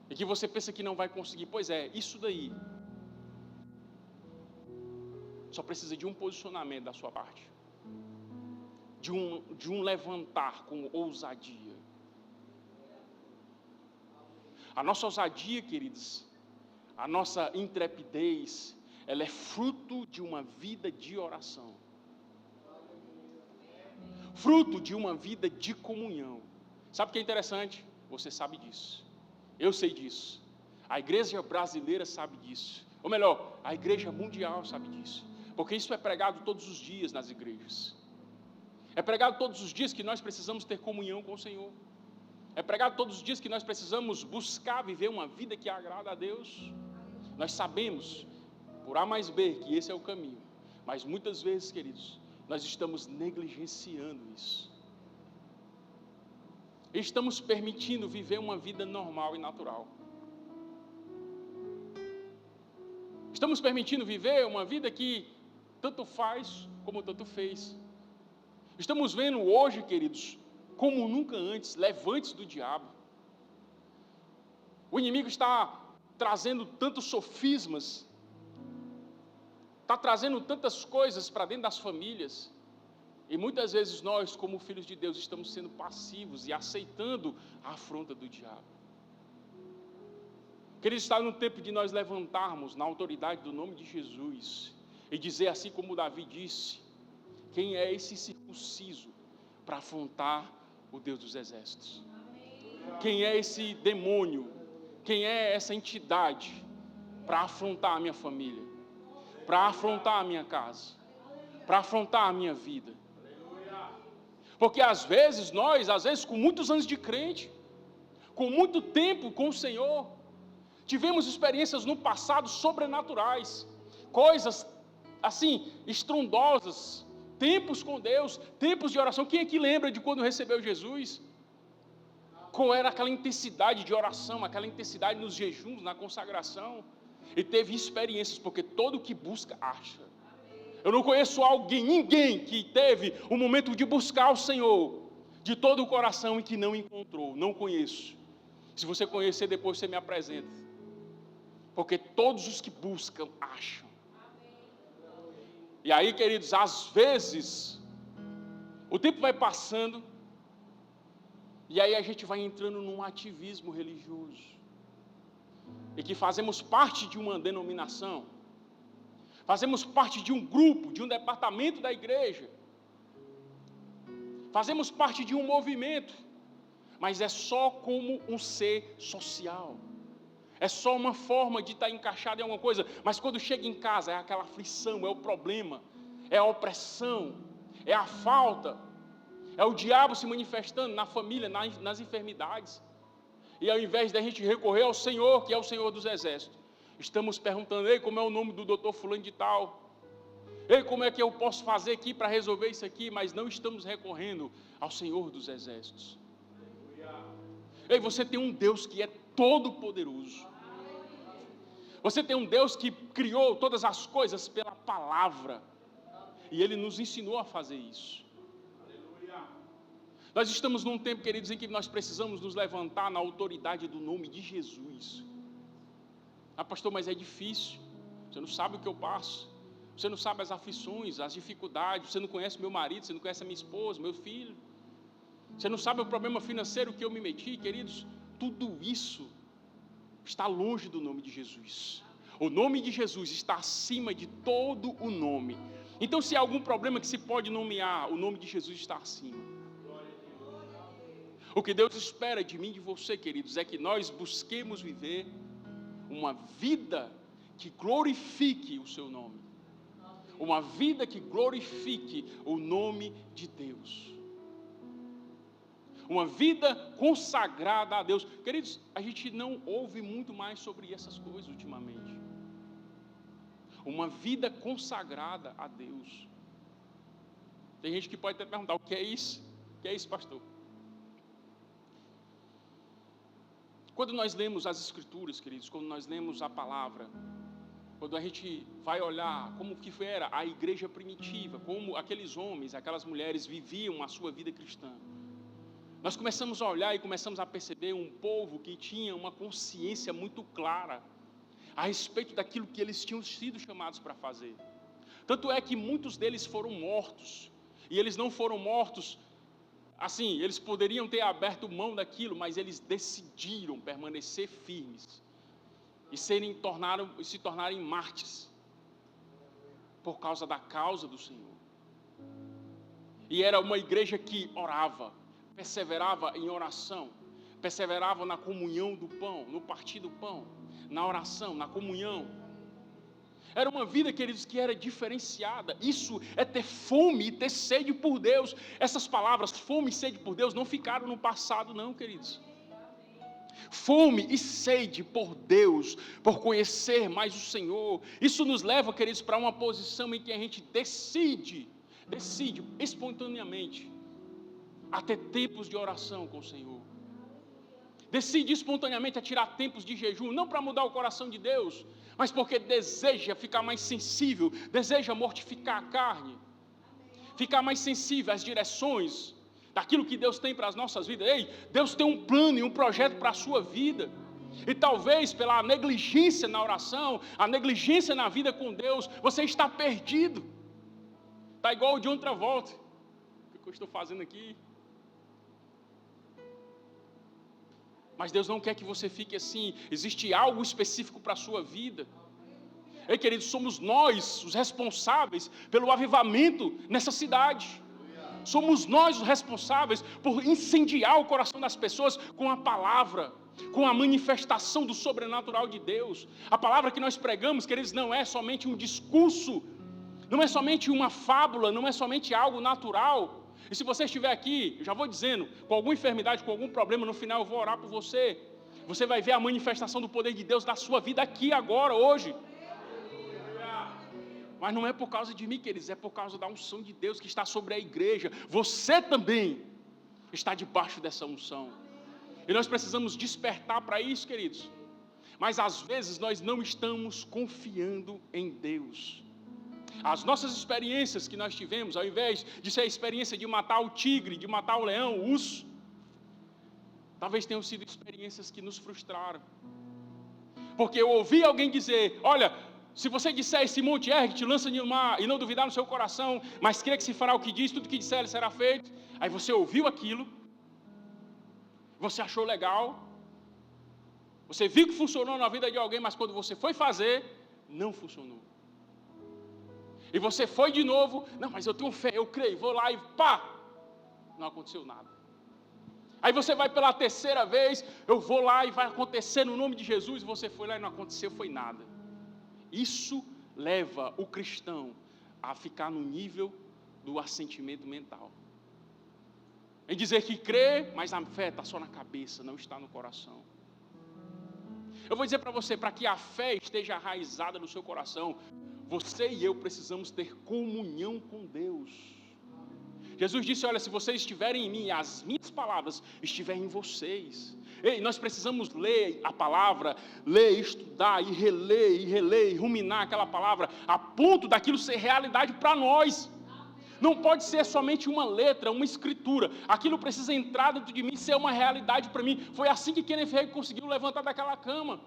E que você pensa que não vai conseguir. Pois é, isso daí só precisa de um posicionamento da sua parte. De um levantar com ousadia. A nossa ousadia, queridos, a nossa intrepidez, ela é fruto de uma vida de oração. Fruto de uma vida de comunhão. Sabe o que é interessante? Você sabe disso. Eu sei disso. A igreja brasileira sabe disso. Ou melhor, a igreja mundial sabe disso. Porque isso é pregado todos os dias nas igrejas. É pregado todos os dias que nós precisamos ter comunhão com o Senhor. É pregado todos os dias que nós precisamos buscar viver uma vida que agrada a Deus. Nós sabemos, por A mais B, que esse é o caminho. Mas muitas vezes, queridos, nós estamos negligenciando isso. Estamos permitindo viver uma vida normal e natural. Estamos permitindo viver uma vida que tanto faz como tanto fez. Estamos vendo hoje, queridos, como nunca antes, levantes do diabo. O inimigo está trazendo tantos sofismas, está trazendo tantas coisas para dentro das famílias, e muitas vezes nós, como filhos de Deus, estamos sendo passivos e aceitando a afronta do diabo. Queridos, está no tempo de nós levantarmos na autoridade do nome de Jesus e dizer assim como Davi disse: quem é esse circunciso para afrontar o Deus dos exércitos? Quem é esse demônio? Quem é essa entidade para afrontar a minha família? Para afrontar a minha casa? Para afrontar a minha vida? Porque às vezes nós, com muitos anos de crente, com muito tempo com o Senhor, tivemos experiências no passado sobrenaturais, coisas assim, estrondosas, tempos com Deus, tempos de oração. Quem é que lembra de quando recebeu Jesus? Qual era aquela intensidade de oração, aquela intensidade nos jejuns, na consagração? E teve experiências, porque todo que busca, acha. Eu não conheço ninguém que teve um momento de buscar o Senhor de todo o coração e que não encontrou. Não conheço. Se você conhecer, depois você me apresenta. Porque todos os que buscam, acham. E aí, queridos, às vezes, o tempo vai passando, e aí a gente vai entrando num ativismo religioso, e que fazemos parte de uma denominação, fazemos parte de um grupo, de um departamento da igreja, fazemos parte de um movimento, mas é só como um ser social, é só uma forma de estar encaixado em alguma coisa. Mas quando chega em casa, é aquela aflição, é o problema, é a opressão, é a falta, é o diabo se manifestando na família, nas enfermidades. E ao invés da gente recorrer ao Senhor, que é o Senhor dos exércitos, estamos perguntando: ei, como é o nome do doutor fulano de tal? Ei, como é que eu posso fazer aqui para resolver isso aqui? Mas não estamos recorrendo ao Senhor dos exércitos. Ei, você tem um Deus que é todo poderoso. Você tem um Deus que criou todas as coisas pela palavra, e Ele nos ensinou a fazer isso. Nós estamos num tempo, queridos, em que nós precisamos nos levantar na autoridade do nome de Jesus. Ah, pastor, mas é difícil. Você não sabe o que eu passo. Você não sabe as aflições, as dificuldades. Você não conhece meu marido, você não conhece a minha esposa, meu filho. Você não sabe o problema financeiro que eu me meti, queridos. Tudo isso está longe do nome de Jesus. O nome de Jesus está acima de todo o nome. Então, se há algum problema que se pode nomear, o nome de Jesus está acima. O que Deus espera de mim e de você, queridos, é que nós busquemos viver uma vida que glorifique o seu nome. Uma vida que glorifique o nome de Deus. Uma vida consagrada a Deus. Queridos, a gente não ouve muito mais sobre essas coisas ultimamente. Uma vida consagrada a Deus. Tem gente que pode até perguntar: o que é isso? O que é isso, pastor? Quando nós lemos as Escrituras, queridos, quando nós lemos a palavra, quando a gente vai olhar como que era a igreja primitiva, como aqueles homens, aquelas mulheres viviam a sua vida cristã, nós começamos a olhar e começamos a perceber um povo que tinha uma consciência muito clara a respeito daquilo que eles tinham sido chamados para fazer. Tanto é que muitos deles foram mortos, e eles não foram mortos assim, eles poderiam ter aberto mão daquilo, mas eles decidiram permanecer firmes e se tornarem mártires por causa da causa do Senhor. E era uma igreja que orava, perseverava em oração, perseverava na comunhão do pão, no partir do pão, na oração, na comunhão. Era uma vida, queridos, que era diferenciada. Isso é ter fome e ter sede por Deus. Essas palavras, fome e sede por Deus, não ficaram no passado não, queridos. Fome e sede por Deus, por conhecer mais o Senhor. Isso nos leva, queridos, para uma posição em que a gente decide espontaneamente a ter tempos de oração com o Senhor. Decide espontaneamente a tirar tempos de jejum, não para mudar o coração de Deus, mas porque deseja ficar mais sensível, deseja mortificar a carne, ficar mais sensível às direções daquilo que Deus tem para as nossas vidas. Ei, Deus tem um plano e um projeto para a sua vida. E talvez pela negligência na oração, a negligência na vida com Deus, você está perdido. Está igual o John Travolta. O que eu estou fazendo aqui? Mas Deus não quer que você fique assim. Existe algo específico para a sua vida. Ei, queridos, somos nós os responsáveis pelo avivamento nessa cidade. Somos nós os responsáveis por incendiar o coração das pessoas com a palavra, com a manifestação do sobrenatural de Deus. A palavra que nós pregamos, queridos, não é somente um discurso, não é somente uma fábula, não é somente algo natural. E se você estiver aqui, eu já vou dizendo, com alguma enfermidade, com algum problema, no final eu vou orar por você. Você vai ver a manifestação do poder de Deus na sua vida aqui, agora, hoje. Mas não é por causa de mim, queridos, é por causa da unção de Deus que está sobre a igreja. Você também está debaixo dessa unção. E nós precisamos despertar para isso, queridos. Mas às vezes nós não estamos confiando em Deus. As nossas experiências que nós tivemos, ao invés de ser a experiência de matar o tigre, de matar o leão, o urso, talvez tenham sido experiências que nos frustraram. Porque eu ouvi alguém dizer, olha, se você disser esse monte ergue, te lança no mar, e não duvidar no seu coração, mas crê que se fará o que diz, tudo que disser ele será feito. Aí você ouviu aquilo, você achou legal, você viu que funcionou na vida de alguém, mas quando você foi fazer, não funcionou. E você foi de novo, não, mas eu tenho fé, eu creio, vou lá e pá, não aconteceu nada. Aí você vai pela terceira vez, eu vou lá e vai acontecer no nome de Jesus, você foi lá e não aconteceu, foi nada. Isso leva o cristão a ficar no nível do assentimento mental. Em dizer que crê, mas a fé está só na cabeça, não está no coração. Eu vou dizer para você, para que a fé esteja arraizada no seu coração, você e eu precisamos ter comunhão com Deus. Jesus disse, olha, se vocês estiverem em mim e as minhas palavras estiverem em vocês. Ei, nós precisamos ler a palavra, ler, estudar e reler, e ruminar aquela palavra, a ponto daquilo ser realidade para nós. Não pode ser somente uma letra, uma escritura. Aquilo precisa entrar dentro de mim e ser uma realidade para mim. Foi assim que Kenneth Hagin conseguiu levantar daquela cama.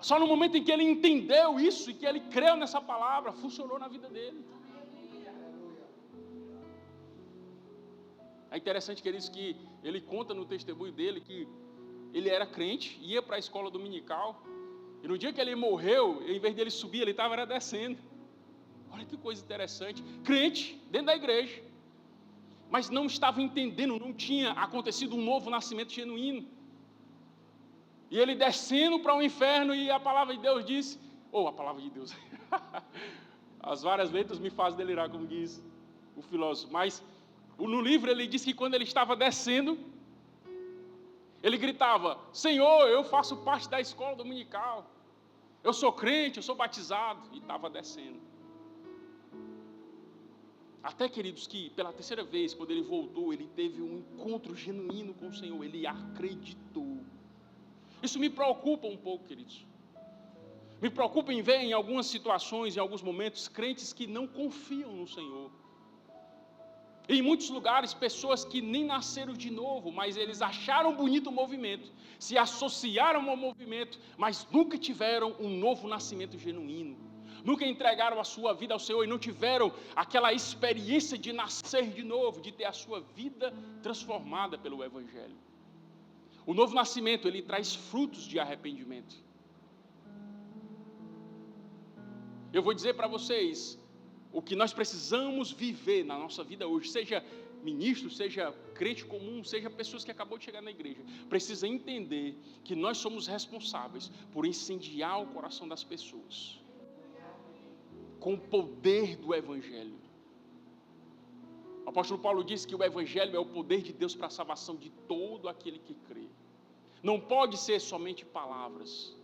Só no momento em que ele entendeu isso e que ele creu nessa palavra, funcionou na vida dele. É interessante, queridos, que ele conta no testemunho dele que ele era crente, ia para a escola dominical, e no dia que ele morreu, em vez dele subir, ele estava descendo. Olha que coisa interessante, crente, dentro da igreja, mas não estava entendendo, não tinha acontecido um novo nascimento genuíno. E ele descendo para o inferno, e a palavra de Deus disse, a palavra de Deus, as várias letras me fazem delirar, como diz o filósofo, mas no livro ele disse que quando ele estava descendo, ele gritava, Senhor, eu faço parte da escola dominical, eu sou crente, eu sou batizado, e estava descendo. Até, queridos, que pela terceira vez, quando ele voltou, ele teve um encontro genuíno com o Senhor, ele acreditou. Isso me preocupa um pouco, queridos. Me preocupa em ver em algumas situações, em alguns momentos, crentes que não confiam no Senhor. Em muitos lugares, pessoas que nem nasceram de novo, mas eles acharam bonito o movimento, se associaram ao movimento, mas nunca tiveram um novo nascimento genuíno. Nunca entregaram a sua vida ao Senhor e não tiveram aquela experiência de nascer de novo, de ter a sua vida transformada pelo Evangelho. O novo nascimento, ele traz frutos de arrependimento. Eu vou dizer para vocês, o que nós precisamos viver na nossa vida hoje, seja ministro, seja crente comum, seja pessoas que acabou de chegar na igreja, precisa entender que nós somos responsáveis por incendiar o coração das pessoas, com o poder do Evangelho. O apóstolo Paulo disse que o Evangelho é o poder de Deus para a salvação de todo aquele que crê. Não pode ser somente palavras.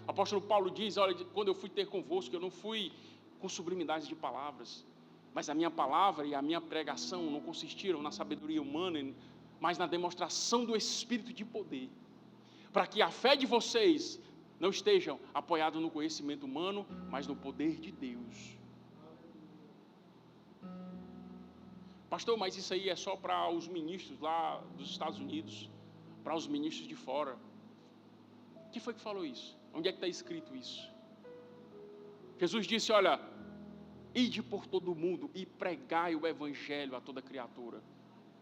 O apóstolo Paulo diz, olha, quando eu fui ter convosco, eu não fui com sublimidade de palavras, mas a minha palavra e a minha pregação não consistiram na sabedoria humana, mas na demonstração do Espírito de poder, para que a fé de vocês não estejam apoiados no conhecimento humano, mas no poder de Deus. Pastor, mas isso aí é só para os ministros lá dos Estados Unidos, para os ministros de fora. Quem foi que falou isso? Onde é que está escrito isso? Jesus disse, olha, ide por todo mundo e pregai o evangelho a toda criatura.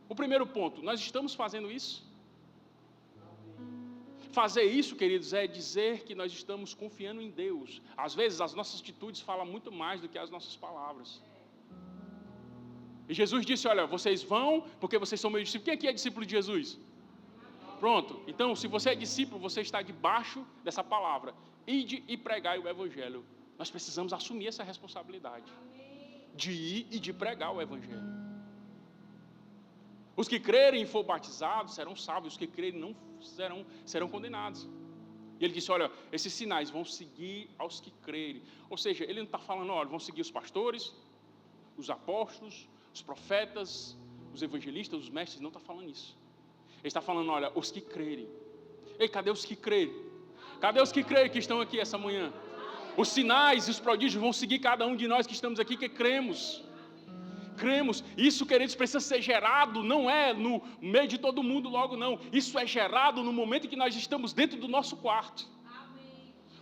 O primeiro ponto, nós estamos fazendo isso? Fazer isso, queridos, é dizer que nós estamos confiando em Deus. Às vezes as nossas atitudes falam muito mais do que as nossas palavras. E Jesus disse, olha, vocês vão porque vocês são meus discípulos. Quem aqui é discípulo de Jesus? Pronto, então se você é discípulo, você está debaixo dessa palavra. Ide e pregai o evangelho. Nós precisamos assumir essa responsabilidade de ir e de pregar o evangelho. Os que crerem e for batizados serão salvos, os que crerem não serão condenados. E ele disse, olha, esses sinais vão seguir aos que crerem. Ou seja, ele não está falando, olha, vão seguir os pastores, os apóstolos, os profetas, os evangelistas, os mestres, não está falando isso. Ele está falando, olha, os que crerem. Ei, cadê os que crerem? Cadê os que crerem que estão aqui essa manhã? Os sinais e os prodígios vão seguir cada um de nós que estamos aqui, que cremos. Cremos. Isso, queridos, precisa ser gerado, não é no meio de todo mundo logo não. Isso é gerado no momento em que nós estamos dentro do nosso quarto.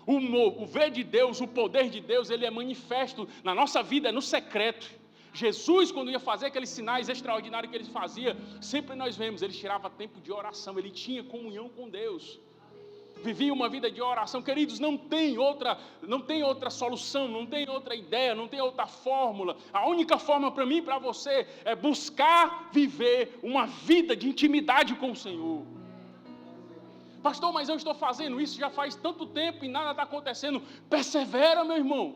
O ver de Deus, o poder de Deus, ele é manifesto na nossa vida, é no secreto. Jesus, quando ia fazer aqueles sinais extraordinários que ele fazia, sempre nós vemos, ele tirava tempo de oração, ele tinha comunhão com Deus. Vivia uma vida de oração. Queridos, não tem outra solução, não tem outra ideia, não tem outra fórmula. A única forma para mim e para você é buscar viver uma vida de intimidade com o Senhor. Pastor, mas eu estou fazendo isso já faz tanto tempo e nada está acontecendo. Persevera, meu irmão.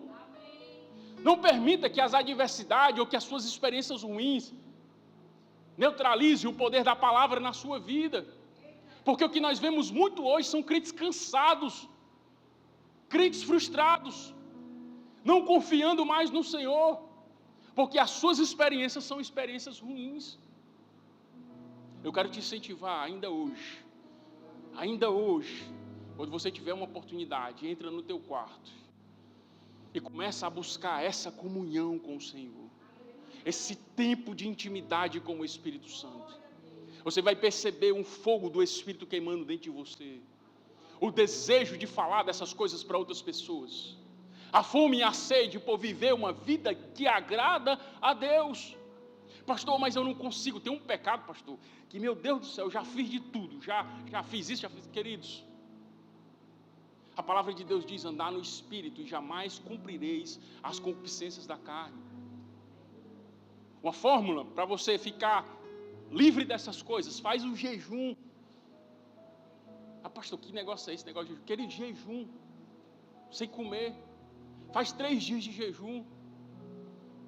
Não permita que as adversidades ou que as suas experiências ruins neutralizem o poder da palavra na sua vida. Porque o que nós vemos muito hoje são crentes cansados, crentes frustrados, não confiando mais no Senhor, porque as suas experiências são experiências ruins. Eu quero te incentivar ainda hoje, quando você tiver uma oportunidade, entra no teu quarto e começa a buscar essa comunhão com o Senhor, esse tempo de intimidade com o Espírito Santo. Você vai perceber um fogo do Espírito queimando dentro de você, o desejo de falar dessas coisas para outras pessoas, a fome e a sede por viver uma vida que agrada a Deus. Pastor, mas eu não consigo, tem um pecado, pastor, que meu Deus do céu, eu já fiz de tudo, já fiz isso, queridos. A palavra de Deus diz, andar no Espírito e jamais cumprireis as concupiscências da carne. Uma fórmula para você ficar livre dessas coisas, faz um jejum. Ah, pastor, que negócio é esse negócio de jejum? Querido, jejum, sem comer. Faz 3 dias de jejum,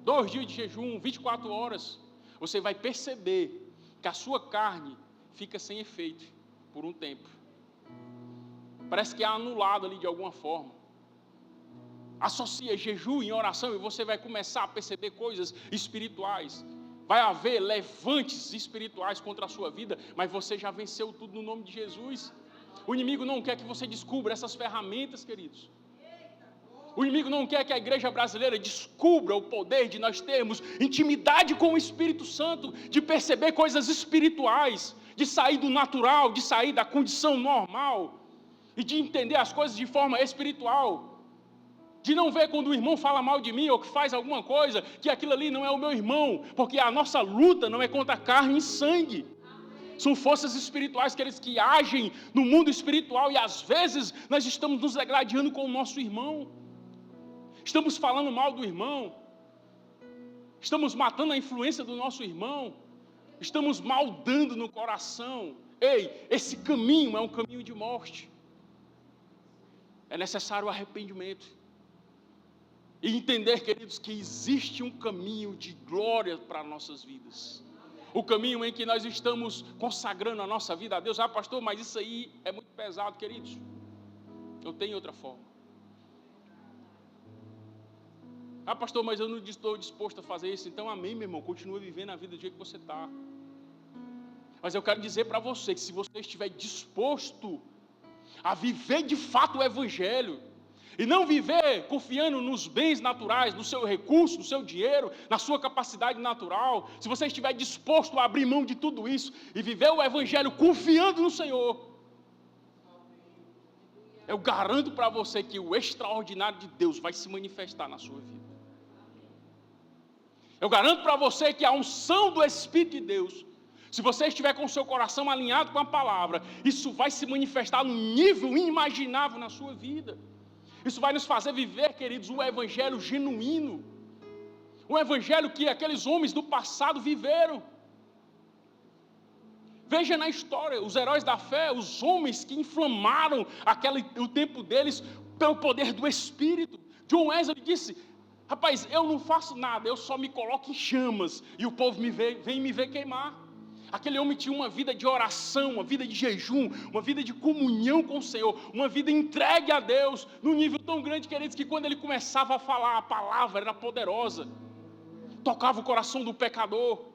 2 dias de jejum, 24 horas. Você vai perceber que a sua carne fica sem efeito por um tempo. Parece que é anulado ali de alguma forma. Associa jejum em oração e você vai começar a perceber coisas espirituais. Vai haver levantes espirituais contra a sua vida, mas você já venceu tudo no nome de Jesus. O inimigo não quer que você descubra essas ferramentas, queridos. O inimigo não quer que a igreja brasileira descubra o poder de nós termos intimidade com o Espírito Santo, de perceber coisas espirituais, de sair do natural, de sair da condição normal e de entender as coisas de forma espiritual. De não ver quando o irmão fala mal de mim ou que faz alguma coisa, que aquilo ali não é o meu irmão, porque a nossa luta não é contra carne e sangue. São forças espirituais, aqueles que agem no mundo espiritual, e às vezes nós estamos nos degladiando com o nosso irmão. Estamos falando mal do irmão. Estamos matando a influência do nosso irmão. Estamos maldando no coração. Ei, esse caminho é um caminho de morte. É necessário o arrependimento. E entender, queridos, que existe um caminho de glória para nossas vidas. O caminho em que nós estamos consagrando a nossa vida a Deus. Ah, pastor, mas isso aí é muito pesado, queridos. Eu tenho outra forma. Ah, pastor, mas eu não estou disposto a fazer isso. Então, amém, meu irmão. Continua vivendo a vida do jeito que você está. Mas eu quero dizer para você que se você estiver disposto a viver de fato o Evangelho. E não viver confiando nos bens naturais, no seu recurso, no seu dinheiro, na sua capacidade natural. Se você estiver disposto a abrir mão de tudo isso e viver o Evangelho confiando no Senhor, eu garanto para você que o extraordinário de Deus vai se manifestar na sua vida. Eu garanto para você que a unção do Espírito de Deus, se você estiver com o seu coração alinhado com a palavra, isso vai se manifestar num nível inimaginável na sua vida. Isso vai nos fazer viver, queridos, um evangelho genuíno. Um evangelho que aqueles homens do passado viveram. Veja na história, os heróis da fé, os homens que inflamaram o tempo deles pelo poder do Espírito. John Wesley disse: rapaz, eu não faço nada, eu só me coloco em chamas e o povo vem me ver queimar. Aquele homem tinha uma vida de oração, uma vida de jejum, uma vida de comunhão com o Senhor, uma vida entregue a Deus, num nível tão grande, queridos, que quando ele começava a falar, a palavra era poderosa, tocava o coração do pecador.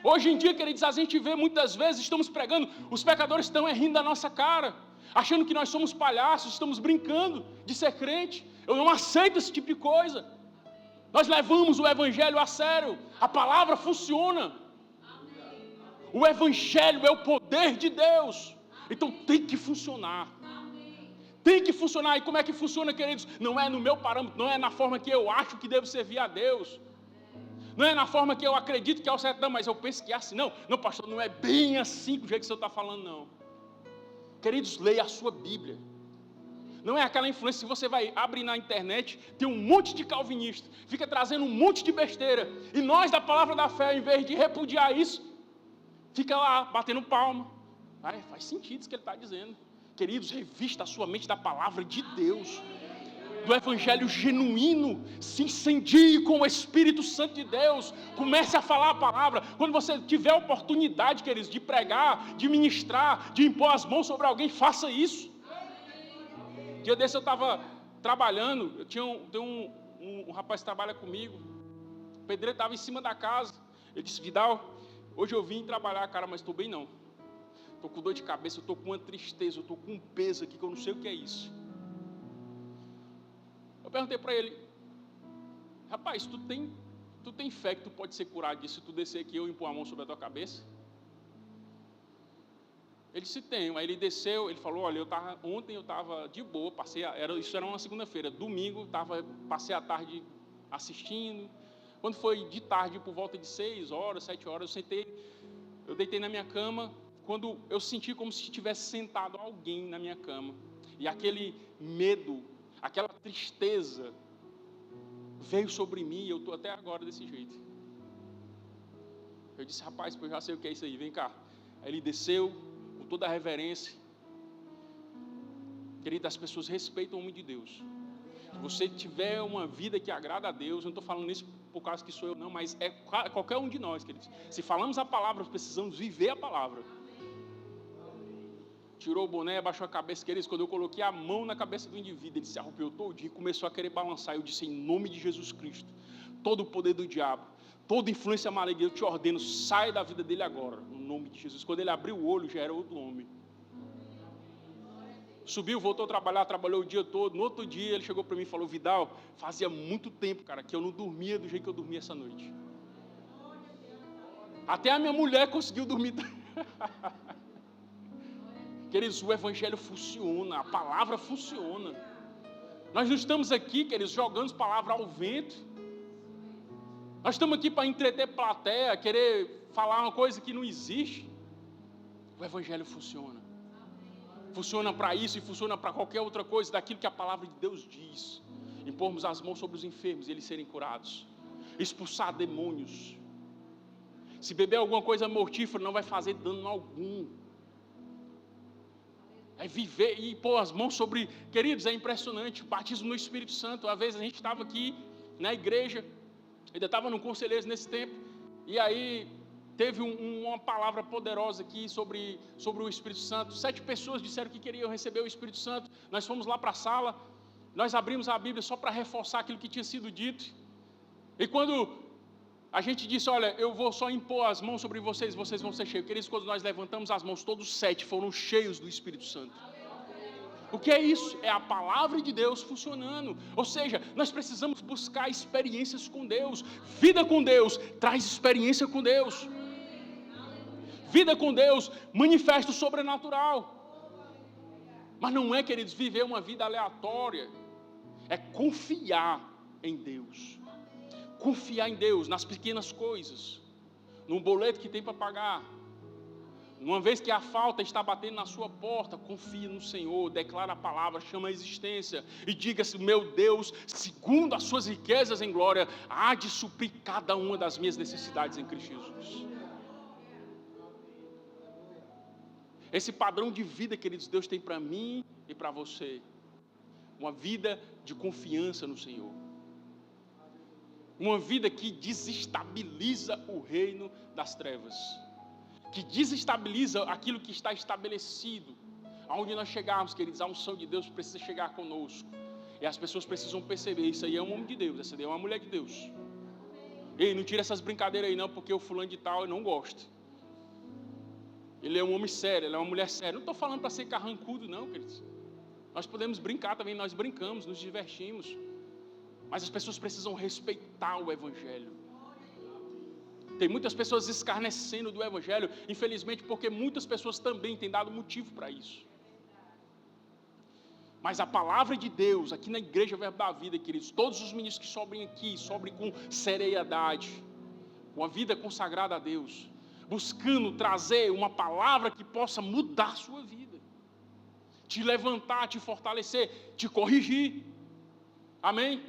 Hoje em dia, queridos, a gente vê muitas vezes, estamos pregando, os pecadores estão rindo da nossa cara, achando que nós somos palhaços, estamos brincando de ser crente. Eu não aceito esse tipo de coisa. Nós levamos o Evangelho a sério, a palavra funciona. O Evangelho é o poder de Deus, então tem que funcionar. Tem que funcionar. E como é que funciona, queridos? Não é no meu parâmetro, não é na forma que eu acho que devo servir a Deus, não é na forma que eu acredito que é o certo, não, mas eu penso que é assim. Não, pastor, não é bem assim do jeito que o senhor está falando, não. Queridos, leia a sua Bíblia. Não é aquela influência, se você vai abrir na internet, tem um monte de calvinista, fica trazendo um monte de besteira, e nós da palavra da fé, em vez de repudiar isso, fica lá, batendo palma. Faz sentido isso que ele está dizendo. Queridos, revista a sua mente da palavra de Deus, do Evangelho genuíno, se incendie com o Espírito Santo de Deus, comece a falar a palavra. Quando você tiver a oportunidade, queridos, de pregar, de ministrar, de impor as mãos sobre alguém, faça isso. Dia desse eu estava trabalhando, eu tinha um rapaz que trabalha comigo, o pedreiro estava em cima da casa, ele disse: Vidal, hoje eu vim trabalhar, cara, mas estou bem não, estou com dor de cabeça, eu estou com uma tristeza, eu estou com um peso aqui que eu não sei o que é isso. Eu perguntei para ele: rapaz, tu tem fé que tu pode ser curado disso se tu descer aqui e eu impor a mão sobre a tua cabeça? Ele disse: tenho. Aí ele desceu, ele falou: olha, ontem eu estava de boa, isso era uma segunda-feira, domingo, passei a tarde assistindo. Quando foi de tarde, por volta de 6 horas, 7 horas, eu deitei na minha cama, quando eu senti como se tivesse sentado alguém na minha cama, e aquele medo, aquela tristeza veio sobre mim, e eu estou até agora desse jeito. Eu disse: rapaz, eu já sei o que é isso aí, vem cá. Aí ele desceu, com toda a reverência. Querido, as pessoas respeitam o homem de Deus. Se você tiver uma vida que agrada a Deus, eu não estou falando isso por causa que sou eu não, mas é qualquer um de nós, queridos. Se falamos a palavra, precisamos viver a palavra. Tirou o boné, abaixou a cabeça, queridos. Quando eu coloquei a mão na cabeça do indivíduo, ele se arrupiou todinho e começou a querer balançar. Eu disse: em nome de Jesus Cristo, todo o poder do diabo, toda influência maligna, eu te ordeno, sai da vida dele agora, no nome de Jesus. Quando ele abriu o olho, já era outro homem. Subiu, voltou a trabalhar, trabalhou o dia todo. No outro dia, ele chegou para mim e falou: Vidal, fazia muito tempo, cara, que eu não dormia do jeito que eu dormi essa noite. Até a minha mulher conseguiu dormir. Queridos, o Evangelho funciona, a palavra funciona. Nós não estamos aqui, queridos, jogando palavra ao vento. Nós estamos aqui para entreter plateia, querer falar uma coisa que não existe. O Evangelho funciona. Funciona para isso e funciona para qualquer outra coisa, daquilo que a palavra de Deus diz. Impormos as mãos sobre os enfermos e eles serem curados. Expulsar demônios. Se beber alguma coisa mortífera, não vai fazer dano algum. É viver e pôr as mãos sobre... Queridos, é impressionante, o batismo no Espírito Santo. Uma vez a gente estava aqui na igreja, ainda estava no Conselheiros nesse tempo, e aí teve uma palavra poderosa aqui sobre o Espírito Santo. 7 pessoas disseram que queriam receber o Espírito Santo. Nós fomos lá para a sala, nós abrimos a Bíblia só para reforçar aquilo que tinha sido dito. E quando A gente disse, olha, eu vou só impor as mãos sobre vocês, vocês vão ser cheios. Queridos, quando nós levantamos as mãos, todos 7 foram cheios do Espírito Santo. O que é isso? É a palavra de Deus funcionando. Ou seja, nós precisamos buscar experiências com Deus. Vida com Deus traz experiência com Deus. Vida com Deus manifesta o sobrenatural. Mas não é, queridos, viver uma vida aleatória. É confiar em Deus. Confiar em Deus nas pequenas coisas. Num boleto que tem para pagar. Uma vez que a falta está batendo na sua porta, confie no Senhor, declara a palavra, chama a existência e diga-se, meu Deus, segundo as suas riquezas em glória, há de suprir cada uma das minhas necessidades em Cristo Jesus. Esse padrão de vida, queridos, Deus tem para mim e para você. Uma vida de confiança no Senhor. Uma vida que desestabiliza o reino das trevas. Que desestabiliza aquilo que está estabelecido. Aonde nós chegarmos, queridos, a unção de Deus precisa chegar conosco. E as pessoas precisam perceber, isso aí é um homem de Deus, essa aí é uma mulher de Deus. Ei, não tira essas brincadeiras aí não, porque o fulano de tal eu não gosto. Ele é um homem sério, ela é uma mulher séria. Não estou falando para ser carrancudo não, queridos. Nós podemos brincar também, nós brincamos, nos divertimos. Mas as pessoas precisam respeitar o Evangelho. Tem muitas pessoas escarnecendo do Evangelho, infelizmente, porque muitas pessoas também têm dado motivo para isso. Mas a palavra de Deus, aqui na Igreja Verbo da Vida, queridos, todos os ministros que sobrem aqui, sobrem com seriedade, com a vida consagrada a Deus, buscando trazer uma palavra que possa mudar a sua vida, te levantar, te fortalecer, te corrigir. Amém?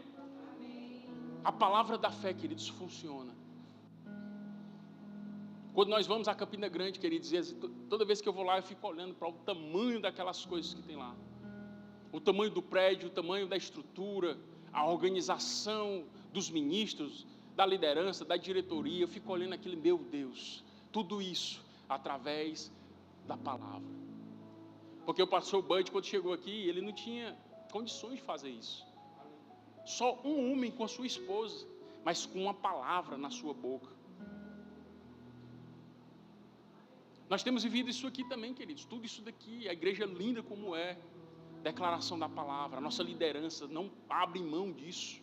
A palavra da fé, queridos, funciona. Quando nós vamos a Campina Grande, queridos, toda vez que eu vou lá, eu fico olhando para o tamanho daquelas coisas que tem lá. O tamanho do prédio, o tamanho da estrutura, a organização dos ministros, da liderança, da diretoria. Eu fico olhando aquilo, meu Deus, tudo isso através da palavra. Porque o pastor Bud, quando chegou aqui, ele não tinha condições de fazer isso. Só um homem com a sua esposa, mas com uma palavra na sua boca. Nós temos vivido isso aqui também, queridos, tudo isso daqui, a igreja linda como é, declaração da palavra, a nossa liderança não abre mão disso.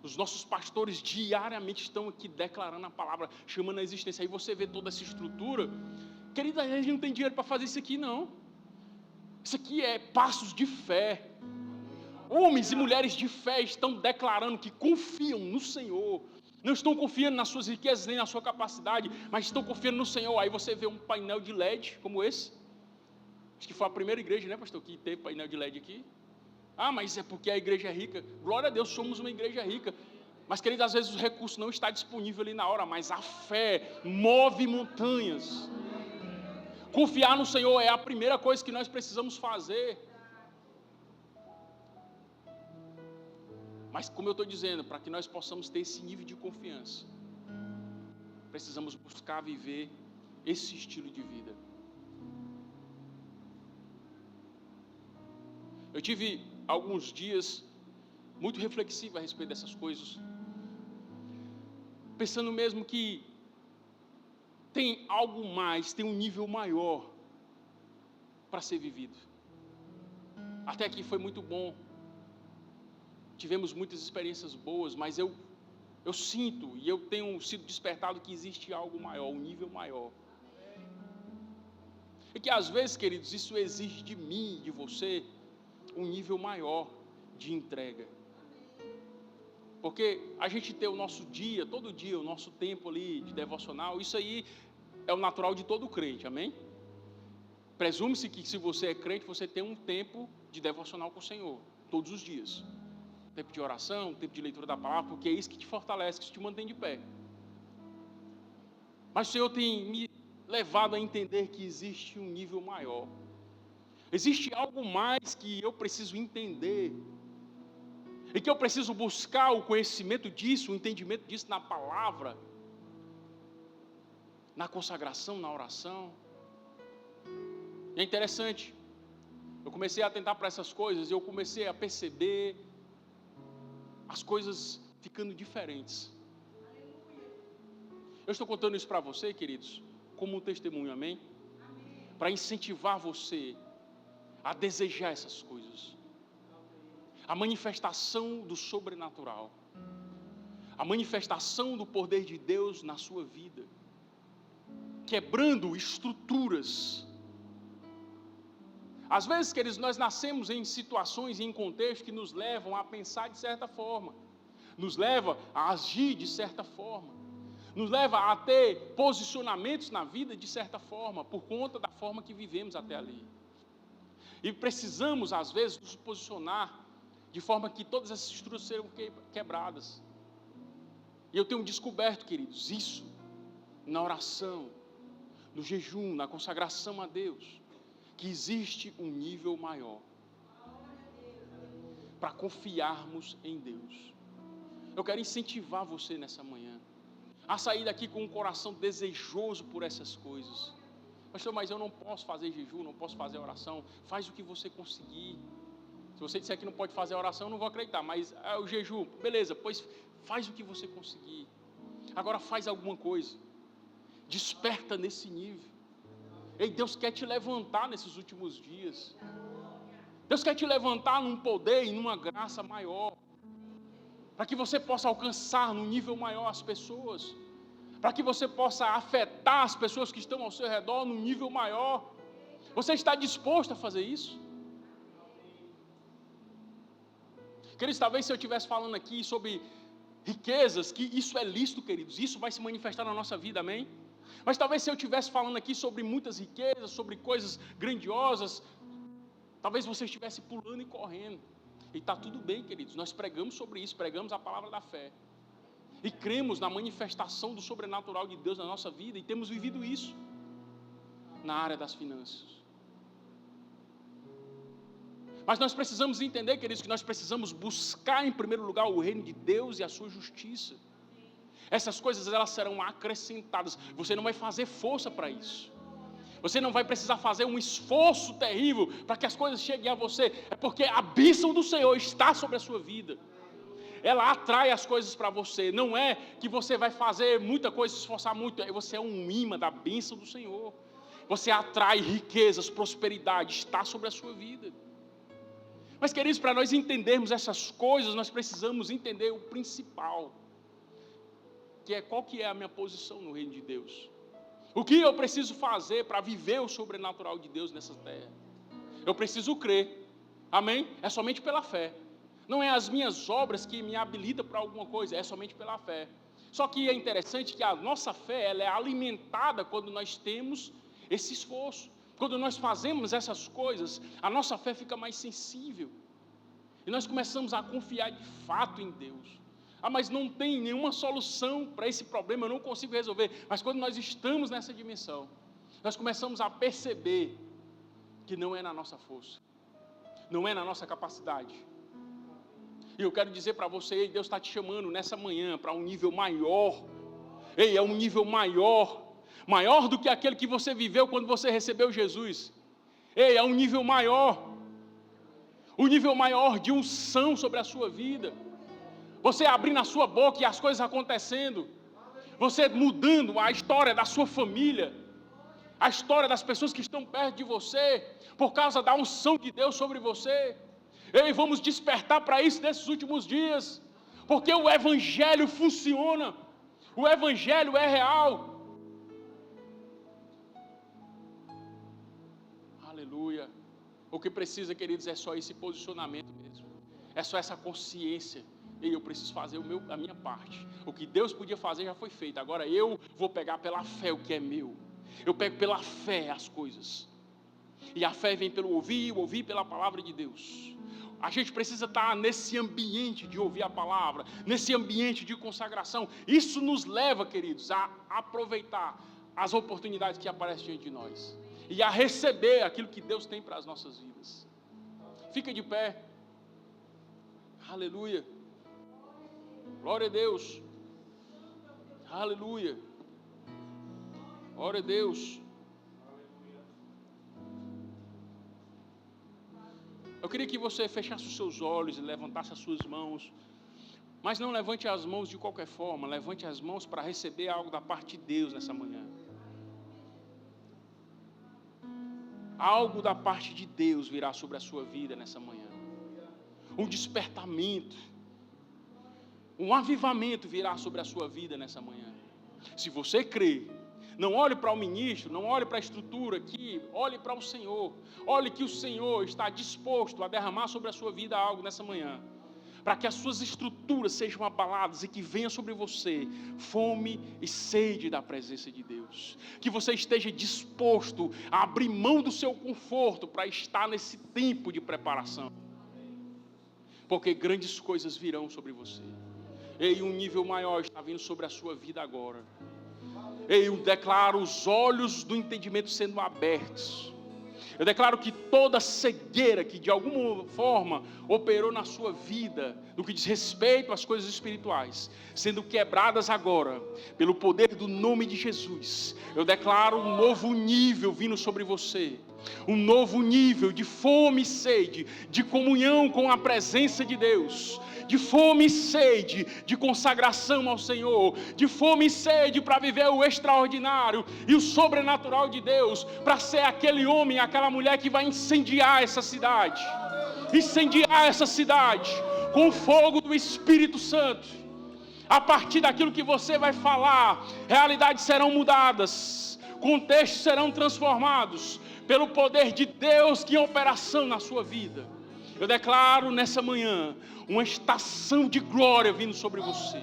Os nossos pastores diariamente estão aqui declarando a palavra, chamando a existência. Aí você vê toda essa estrutura, queridos, a gente não tem dinheiro para fazer isso aqui não. Isso aqui é passos de fé. Homens e mulheres de fé estão declarando que confiam no Senhor. Não estão confiando nas suas riquezas nem na sua capacidade, mas estão confiando no Senhor. Aí você vê um painel de LED como esse. Acho que foi a primeira igreja, né, pastor, que teve painel de LED aqui. Ah, mas é porque a igreja é rica. Glória a Deus, somos uma igreja rica. Mas, queridos, às vezes o recurso não está disponível ali na hora, mas a fé move montanhas. Confiar no Senhor é a primeira coisa que nós precisamos fazer. Mas, como eu estou dizendo, para que nós possamos ter esse nível de confiança, precisamos buscar viver esse estilo de vida. Eu tive alguns dias muito reflexivo a respeito dessas coisas, pensando mesmo que tem algo mais, tem um nível maior para ser vivido. Até aqui foi muito bom. Tivemos muitas experiências boas, mas eu sinto e eu tenho sido despertado que existe algo maior, um nível maior. E que às vezes, queridos, isso exige de mim, de você, um nível maior de entrega. Porque a gente ter o nosso dia, todo dia, o nosso tempo ali de devocional, isso aí é o natural de todo crente, amém? Presume-se que se você é crente, você tem um tempo de devocional com o Senhor, todos os dias. Tempo de oração, tempo de leitura da palavra, porque é isso que te fortalece, que te mantém de pé. Mas o Senhor tem me levado a entender que existe um nível maior. Existe algo mais que eu preciso entender. E que eu preciso buscar o conhecimento disso, o entendimento disso na palavra, na consagração, na oração. E é interessante. Eu comecei a atentar para essas coisas e eu comecei a perceber as coisas ficando diferentes. Eu estou contando isso para você, queridos, como um testemunho, amém? Para incentivar você a desejar essas coisas. A manifestação do sobrenatural. A manifestação do poder de Deus na sua vida. Quebrando estruturas. Às vezes, queridos, nós nascemos em situações e em contextos que nos levam a pensar de certa forma. Nos leva a agir de certa forma. Nos leva a ter posicionamentos na vida de certa forma, por conta da forma que vivemos até ali. E precisamos, às vezes, nos posicionar de forma que todas essas estruturas sejam quebradas. E eu tenho descoberto, queridos, isso na oração, no jejum, na consagração a Deus, que existe um nível maior para confiarmos em Deus. Eu quero incentivar você nessa manhã a sair daqui com um coração desejoso por essas coisas. Pastor, mas eu não posso fazer jejum, não posso fazer oração. Faz o que você conseguir. Se você disser que não pode fazer oração, eu não vou acreditar. Mas o jejum, beleza, pois faz o que você conseguir. Agora faz alguma coisa. Desperta nesse nível. Ei, Deus quer te levantar nesses últimos dias. Deus quer te levantar num poder e numa graça maior. Para que você possa alcançar num nível maior as pessoas. Para que você possa afetar as pessoas que estão ao seu redor num nível maior. Você está disposto a fazer isso? Queridos, talvez se eu estivesse falando aqui sobre riquezas, que isso é lícito, queridos, isso vai se manifestar na nossa vida, amém? Mas talvez se eu estivesse falando aqui sobre muitas riquezas, sobre coisas grandiosas, talvez você estivesse pulando e correndo. E está tudo bem, queridos, nós pregamos sobre isso, pregamos a palavra da fé. E cremos na manifestação do sobrenatural de Deus na nossa vida, e temos vivido isso na área das finanças. Mas nós precisamos entender, queridos, que nós precisamos buscar em primeiro lugar o reino de Deus e a sua justiça. Essas coisas, elas serão acrescentadas. Você não vai fazer força para isso. Você não vai precisar fazer um esforço terrível para que as coisas cheguem a você. É porque a bênção do Senhor está sobre a sua vida. Ela atrai as coisas para você. Não é que você vai fazer muita coisa, se esforçar muito. Você é um imã da bênção do Senhor. Você atrai riquezas, prosperidade, está sobre a sua vida. Mas, queridos, para nós entendermos essas coisas, nós precisamos entender o principal. Que é qual que é a minha posição no reino de Deus. O que eu preciso fazer para viver o sobrenatural de Deus nessa terra? Eu preciso crer. Amém? É somente pela fé. Não é as minhas obras que me habilitam para alguma coisa, é somente pela fé. Só que é interessante que a nossa fé, ela é alimentada quando nós temos esse esforço. Quando nós fazemos essas coisas, a nossa fé fica mais sensível. E nós começamos a confiar de fato em Deus. Ah, mas não tem nenhuma solução para esse problema, eu não consigo resolver. Mas quando nós estamos nessa dimensão, nós começamos a perceber que não é na nossa força, não é na nossa capacidade. E eu quero dizer para você, Deus está te chamando nessa manhã para um nível maior. Ei, é um nível maior, maior do que aquele que você viveu quando você recebeu Jesus. Ei, é um nível maior, o nível maior de unção sobre a sua vida. Você abrindo a sua boca e as coisas acontecendo. Você mudando a história da sua família. A história das pessoas que estão perto de você. Por causa da unção de Deus sobre você. E vamos despertar para isso nesses últimos dias. Porque o Evangelho funciona. O Evangelho é real. Aleluia. O que precisa, queridos, é só esse posicionamento mesmo. É só essa consciência. E eu preciso fazer a minha parte. O que Deus podia fazer já foi feito. Agora eu vou pegar pela fé o que é meu. Eu pego pela fé as coisas. E a fé vem pelo ouvir, e o ouvir pela palavra de Deus. A gente precisa estar nesse ambiente de ouvir a palavra, nesse ambiente de consagração. Isso nos leva, queridos, a aproveitar as oportunidades que aparecem diante de nós. E a receber aquilo que Deus tem para as nossas vidas. Fica de pé. Aleluia. Glória a Deus. Aleluia. Glória a Deus. Eu queria que você fechasse os seus olhos e levantasse as suas mãos. Mas não levante as mãos de qualquer forma, levante as mãos para receber algo da parte de Deus nessa manhã. Algo da parte de Deus virá sobre a sua vida nessa manhã. Um despertamento, um avivamento virá sobre a sua vida nessa manhã. Se você crê, não olhe para o ministro, não olhe para a estrutura aqui, olhe para o Senhor. Olhe que o Senhor está disposto a derramar sobre a sua vida algo nessa manhã, para que as suas estruturas sejam abaladas e que venha sobre você fome e sede da presença de Deus. Que você esteja disposto a abrir mão do seu conforto para estar nesse tempo de preparação. Porque grandes coisas virão sobre você. E um nível maior está vindo sobre a sua vida agora. Eu declaro os olhos do entendimento sendo abertos. Eu declaro que toda cegueira que de alguma forma operou na sua vida, no que diz respeito às coisas espirituais, sendo quebradas agora, pelo poder do nome de Jesus. Eu declaro um novo nível vindo sobre você. Um novo nível de fome e sede, de comunhão com a presença de Deus, de fome e sede, de consagração ao Senhor, de fome e sede para viver o extraordinário e o sobrenatural de Deus, para ser aquele homem, aquela mulher que vai incendiar essa cidade com o fogo do Espírito Santo. A partir daquilo que você vai falar, realidades serão mudadas, contextos serão transformados, pelo poder de Deus que é em operação na sua vida. Eu declaro nessa manhã uma estação de glória vindo sobre você.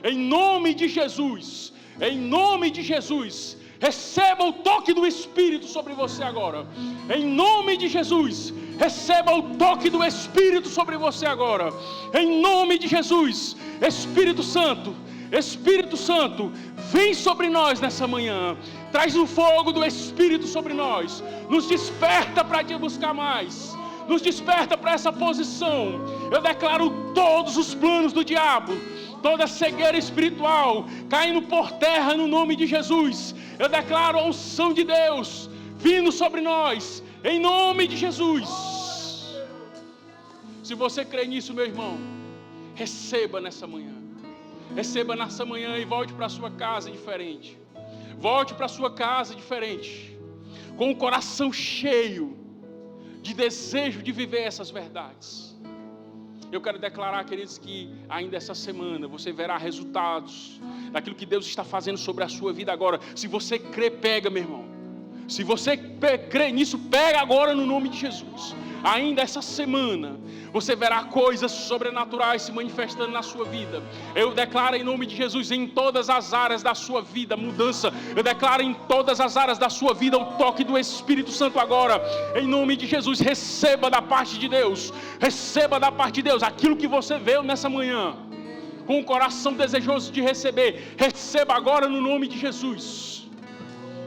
Em nome de Jesus, receba o toque do Espírito sobre você agora. Em nome de Jesus, receba o toque do Espírito sobre você agora. Em nome de Jesus, Espírito Santo, vem sobre nós nessa manhã. Traz o fogo do Espírito sobre nós. Nos desperta para te buscar mais. Nos desperta para essa posição. Eu declaro todos os planos do diabo, toda cegueira espiritual caindo por terra no nome de Jesus. Eu declaro a unção de Deus vindo sobre nós, em nome de Jesus. Se você crê nisso, meu irmão, receba nessa manhã. Receba nessa manhã e volte para a sua casa diferente. Volte para a sua casa diferente, com o coração cheio de desejo de viver essas verdades. Eu quero declarar, queridos, que ainda essa semana você verá resultados daquilo que Deus está fazendo sobre a sua vida agora. Se você crê, pega, meu irmão. Se você crê nisso, pega agora no nome de Jesus. Ainda essa semana você verá coisas sobrenaturais se manifestando na sua vida. Eu declaro em nome de Jesus, em todas as áreas da sua vida, mudança. Eu declaro em todas as áreas da sua vida o toque do Espírito Santo agora. Em nome de Jesus, receba da parte de Deus. Receba da parte de Deus aquilo que você veio nessa manhã, com o coração desejoso de receber. Receba agora no nome de Jesus.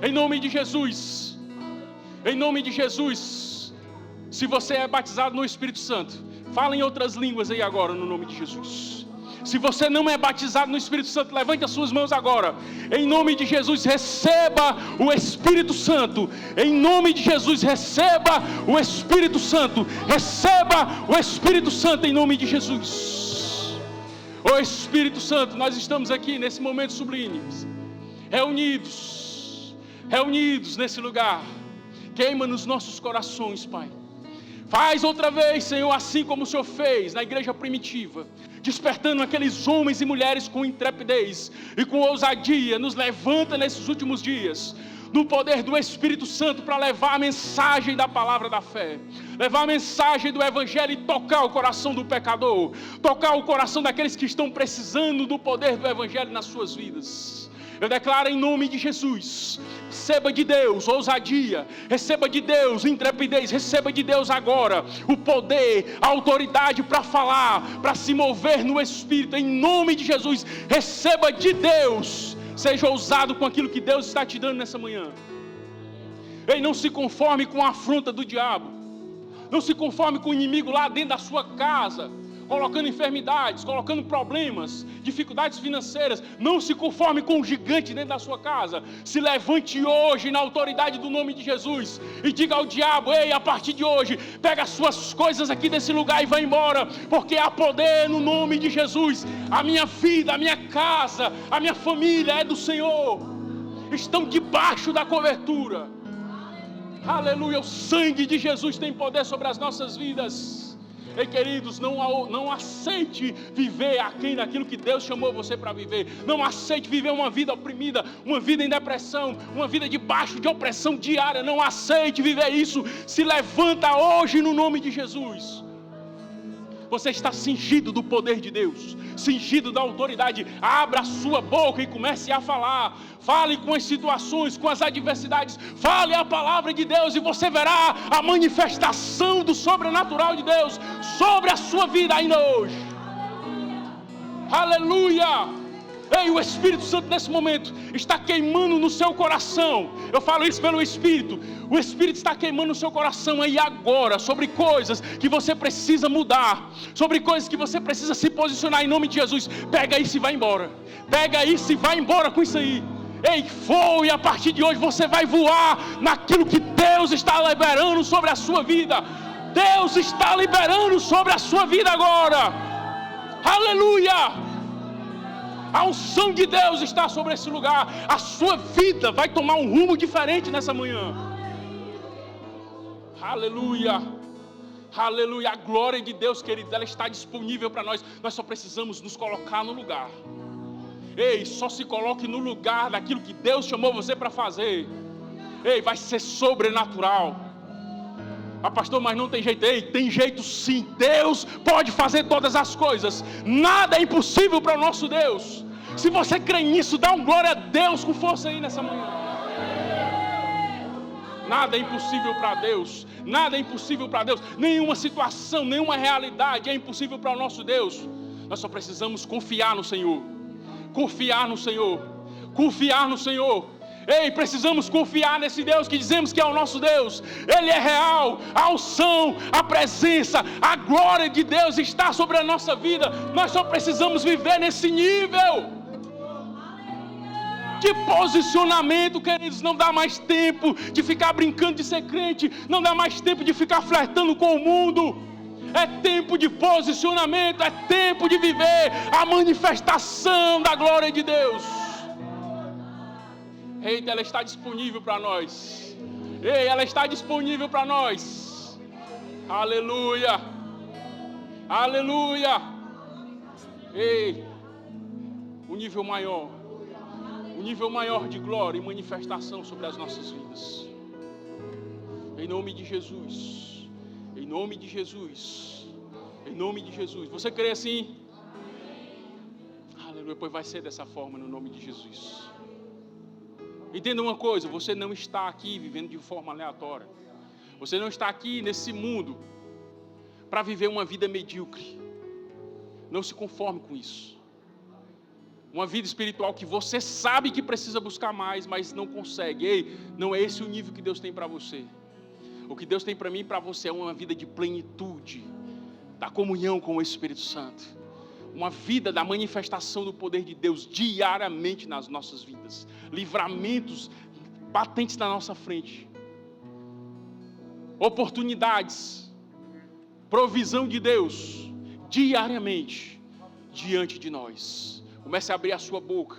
Em nome de Jesus. Em nome de Jesus. Se você é batizado no Espírito Santo, fala em outras línguas aí agora no nome de Jesus. Se você não é batizado no Espírito Santo, levante as suas mãos agora. Em nome de Jesus, receba o Espírito Santo. Em nome de Jesus, receba o Espírito Santo. Receba o Espírito Santo em nome de Jesus. Ô Espírito Santo, nós estamos aqui nesse momento sublime, reunidos nesse lugar. Queima nos nossos corações, Pai. Faz outra vez, Senhor, assim como o Senhor fez na igreja primitiva, despertando aqueles homens e mulheres com intrepidez e com ousadia. Nos levanta nesses últimos dias, no poder do Espírito Santo, para levar a mensagem da palavra da fé, levar a mensagem do Evangelho e tocar o coração do pecador, tocar o coração daqueles que estão precisando do poder do Evangelho nas suas vidas. Eu declaro em nome de Jesus, receba de Deus ousadia, receba de Deus intrepidez, receba de Deus agora o poder, a autoridade para falar, para se mover no Espírito, em nome de Jesus. Receba de Deus, seja ousado com aquilo que Deus está te dando nessa manhã. Ei, não se conforme com a afronta do diabo, não se conforme com o inimigo lá dentro da sua casa, colocando enfermidades, colocando problemas, dificuldades financeiras. Não se conforme com o gigante dentro da sua casa. Se levante hoje na autoridade do nome de Jesus e diga ao diabo: ei, a partir de hoje, pega as suas coisas aqui desse lugar e vai embora, porque há poder no nome de Jesus. A minha vida, a minha casa, a minha família é do Senhor. Estão debaixo da cobertura. Aleluia, o sangue de Jesus tem poder sobre as nossas vidas. Ei, queridos, não aceite viver aquém daquilo que Deus chamou você para viver. Não aceite viver uma vida oprimida, uma vida em depressão, uma vida debaixo de opressão diária. Não aceite viver isso. Se levanta hoje no nome de Jesus. Você está cingido do poder de Deus, cingido da autoridade. Abra a sua boca e comece a falar. Fale com as situações, com as adversidades. Fale a palavra de Deus e você verá a manifestação do sobrenatural de Deus sobre a sua vida ainda hoje. Aleluia! Ei, o Espírito Santo nesse momento está queimando no seu coração. Eu falo isso pelo Espírito. O Espírito está queimando no seu coração aí agora, sobre coisas que você precisa mudar, sobre coisas que você precisa se posicionar em nome de Jesus. Pega isso e vai embora. Pega isso e vai embora com isso aí. Ei, voe, a partir de hoje você vai voar naquilo que Deus está liberando sobre a sua vida. Deus está liberando sobre a sua vida agora. Aleluia! A unção de Deus está sobre esse lugar. A sua vida vai tomar um rumo diferente nessa manhã. Aleluia. Aleluia. A glória de Deus, queridos, ela está disponível para nós. Nós só precisamos nos colocar no lugar. Ei, só se coloque no lugar daquilo que Deus chamou você para fazer. Ei, vai ser sobrenatural. Ah, pastor, mas não tem jeito. Ei, tem jeito sim. Deus pode fazer todas as coisas. Nada é impossível para o nosso Deus. Se você crê nisso, dá um glória a Deus com força aí nessa manhã. Nada é impossível para Deus. Nada é impossível para Deus. Nenhuma situação, nenhuma realidade é impossível para o nosso Deus. Nós só precisamos confiar no Senhor. Confiar no Senhor. Confiar no Senhor. Ei, precisamos confiar nesse Deus que dizemos que é o nosso Deus. Ele é real. A unção, a presença, a glória de Deus está sobre a nossa vida. Nós só precisamos viver nesse nível de posicionamento, queridos. Não dá mais tempo de ficar brincando de ser crente. Não dá mais tempo de ficar flertando com o mundo. É tempo de posicionamento. É tempo de viver a manifestação da glória de Deus. Eita, ela está disponível para nós. Ei, ela está disponível para nós. Aleluia. Aleluia. Ei, um nível maior. Um nível maior de glória e manifestação sobre as nossas vidas. Em nome de Jesus. Em nome de Jesus. Em nome de Jesus. Você crê assim? Aleluia. Pois vai ser dessa forma no nome de Jesus. Entenda uma coisa, você não está aqui vivendo de forma aleatória. Você não está aqui nesse mundo para viver uma vida medíocre. Não se conforme com isso. Uma vida espiritual que você sabe que precisa buscar mais, mas não consegue. Ei, não é esse o nível que Deus tem para você. O que Deus tem para mim e para você é uma vida de plenitude, da comunhão com o Espírito Santo. Uma vida da manifestação do poder de Deus diariamente nas nossas vidas. Livramentos patentes na nossa frente. Oportunidades. Provisão de Deus diariamente diante de nós. Comece a abrir a sua boca.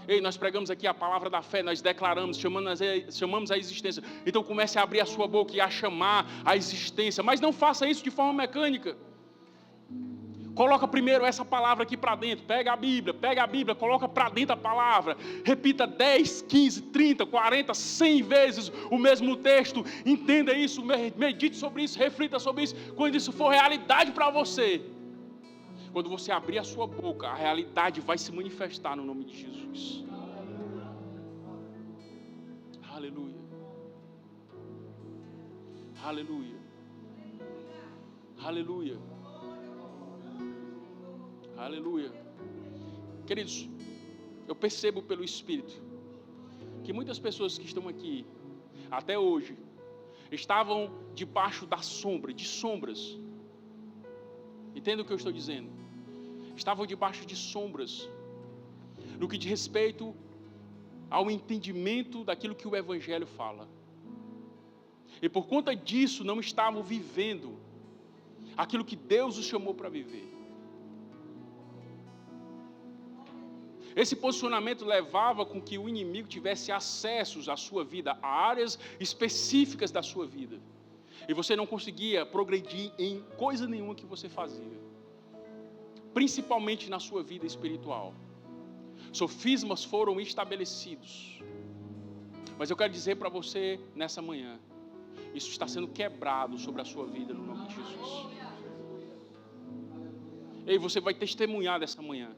Ei, nós pregamos aqui a palavra da fé, nós declaramos, chamamos a existência. Então comece a abrir a sua boca e a chamar a existência. Mas não faça isso de forma mecânica. Coloca primeiro essa palavra aqui para dentro. Pega a Bíblia, coloca para dentro a palavra. Repita 10, 15, 30, 40, 100 vezes o mesmo texto. Entenda isso, medite sobre isso, reflita sobre isso. Quando isso for realidade para você, quando você abrir a sua boca, a realidade vai se manifestar no nome de Jesus. Aleluia. Aleluia. Aleluia. Aleluia. Queridos, eu percebo pelo Espírito que muitas pessoas que estão aqui, até hoje, estavam debaixo da sombra, de sombras. Entenda o que eu estou dizendo. Estavam debaixo de sombras, no que diz respeito ao entendimento daquilo que o Evangelho fala. E por conta disso, não estavam vivendo aquilo que Deus os chamou para viver. Esse posicionamento levava com que o inimigo tivesse acessos à sua vida, a áreas específicas da sua vida. E você não conseguia progredir em coisa nenhuma que você fazia. Principalmente na sua vida espiritual. Sofismas foram estabelecidos. Mas eu quero dizer para você nessa manhã, isso está sendo quebrado sobre a sua vida no nome de Jesus. E você vai testemunhar dessa manhã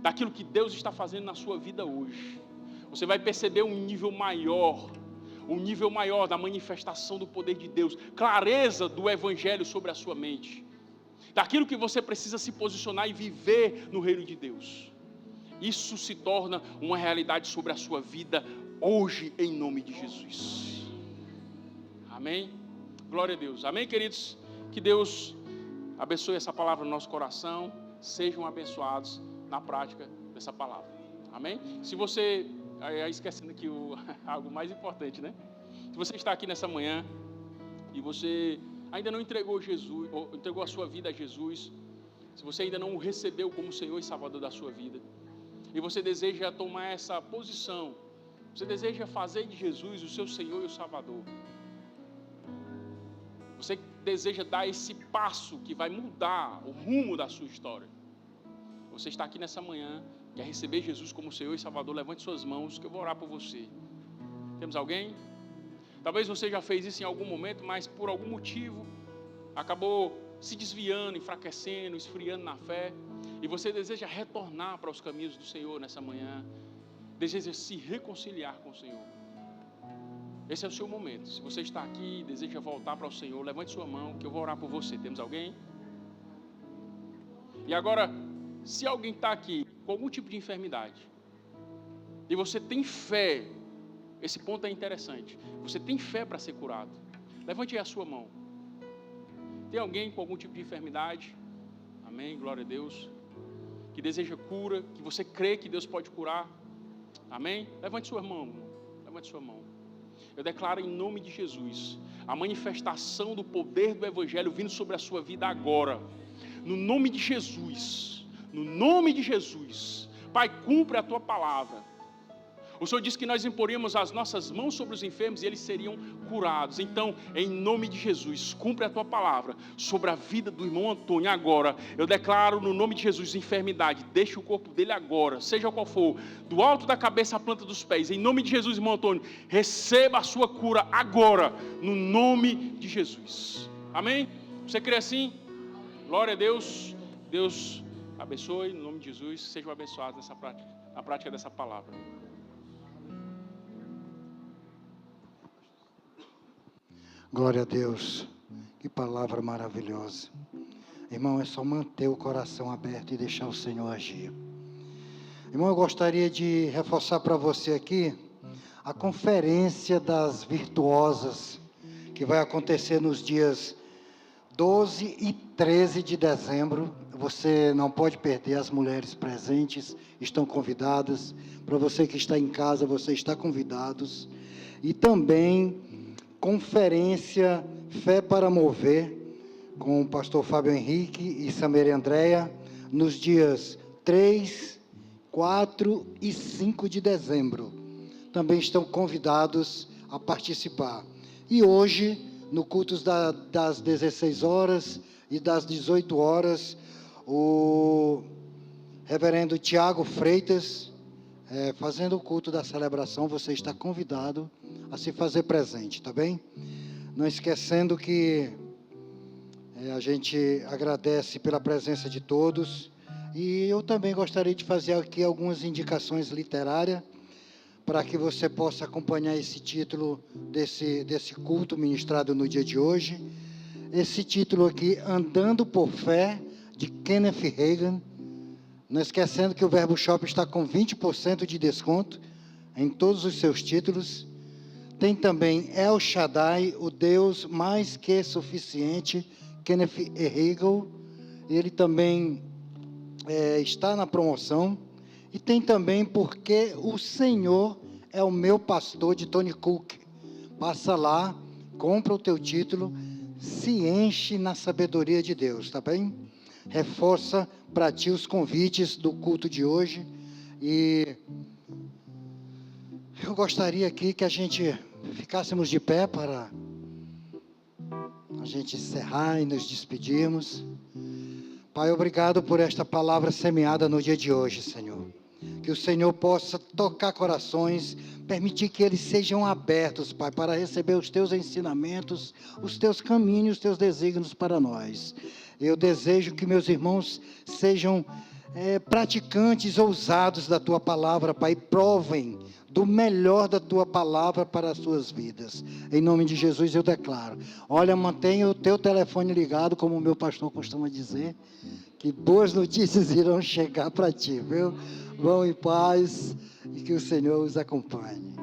daquilo que Deus está fazendo na sua vida hoje. Você vai perceber um nível maior da manifestação do poder de Deus, clareza do Evangelho sobre a sua mente, daquilo que você precisa se posicionar e viver no reino de Deus. Isso se torna uma realidade sobre a sua vida hoje, em nome de Jesus. Amém? Glória a Deus. Amém, queridos? Que Deus abençoe essa palavra no nosso coração. Sejam abençoados na prática dessa palavra. Amém? Se você, esquecendo aqui algo mais importante, né? Se você está aqui nessa manhã e você ainda não entregou Jesus, ou entregou a sua vida a Jesus, se você ainda não o recebeu como Senhor e Salvador da sua vida, e você deseja tomar essa posição, você deseja fazer de Jesus o seu Senhor e o Salvador, você deseja dar esse passo que vai mudar o rumo da sua história, você está aqui nessa manhã, quer receber Jesus como Senhor e Salvador, levante suas mãos que eu vou orar por você. Temos alguém? Talvez você já fez isso em algum momento, mas por algum motivo acabou se desviando, enfraquecendo, esfriando na fé, e você deseja retornar para os caminhos do Senhor nessa manhã, deseja se reconciliar com o Senhor. Esse é o seu momento. Se você está aqui e deseja voltar para o Senhor, levante sua mão que eu vou orar por você. Temos alguém? E agora, se alguém está aqui com algum tipo de enfermidade, e você tem fé, esse ponto é interessante, você tem fé para ser curado, levante aí a sua mão. Tem alguém com algum tipo de enfermidade? Amém, glória a Deus. Que deseja cura, que você crê que Deus pode curar? Amém? Levante sua mão, levante sua mão. Eu declaro em nome de Jesus a manifestação do poder do Evangelho vindo sobre a sua vida agora, no nome de Jesus. No nome de Jesus, Pai, cumpre a Tua palavra. O Senhor disse que nós imporíamos as nossas mãos sobre os enfermos e eles seriam curados. Então, em nome de Jesus, cumpre a Tua palavra sobre a vida do irmão Antônio agora. Eu declaro no nome de Jesus enfermidade, deixe o corpo dele agora, seja qual for, do alto da cabeça à planta dos pés. Em nome de Jesus, irmão Antônio, receba a sua cura agora, no nome de Jesus. Amém? Você crê assim? Glória a Deus. Deus abençoe, no nome de Jesus, sejam abençoados na prática dessa palavra. Glória a Deus, que palavra maravilhosa. Irmão, é só manter o coração aberto e deixar o Senhor agir. Irmão, eu gostaria de reforçar para você aqui a conferência das virtuosas, que vai acontecer nos dias 12 e 13 de dezembro. Você não pode perder, as mulheres presentes estão convidadas. Para você que está em casa, você está convidados. E também conferência Fé para Mover, com o pastor Fábio Henrique e Samere Andréia, nos dias 3, 4 e 5 de dezembro. Também estão convidados a participar. E hoje, no culto das 16 horas e das 18 horas, o reverendo Tiago Freitas, fazendo o culto da celebração, você está convidado a se fazer presente, tá bem? Não esquecendo que a gente agradece pela presença de todos, e eu também gostaria de fazer aqui algumas indicações literárias, para que você possa acompanhar esse título desse culto ministrado no dia de hoje. Esse título aqui, Andando por Fé, de Kenneth Hagin. Não esquecendo que o Verbo Shop está com 20% de desconto em todos os seus títulos. Tem também El Shaddai, o Deus mais que suficiente, Kenneth Hagin. ele também está na promoção. E tem também Porque o Senhor é o Meu Pastor, de Tony Cook. Passa lá, compra o teu título, se enche na sabedoria de Deus, tá bem? Reforça para ti os convites do culto de hoje. E eu gostaria aqui que a gente ficássemos de pé para a gente encerrar e nos despedirmos. Pai, obrigado por esta palavra semeada no dia de hoje, Senhor. Que o Senhor possa tocar corações, permitir que eles sejam abertos, Pai, para receber os teus ensinamentos, os teus caminhos, os teus desígnios para nós. Eu desejo que meus irmãos sejam praticantes ousados da tua palavra, Pai, provem do melhor da tua palavra para as suas vidas. Em nome de Jesus eu declaro. Olha, mantenha o teu telefone ligado, como o meu pastor costuma dizer, que boas notícias irão chegar para ti, viu? Vão em paz e que o Senhor os acompanhe.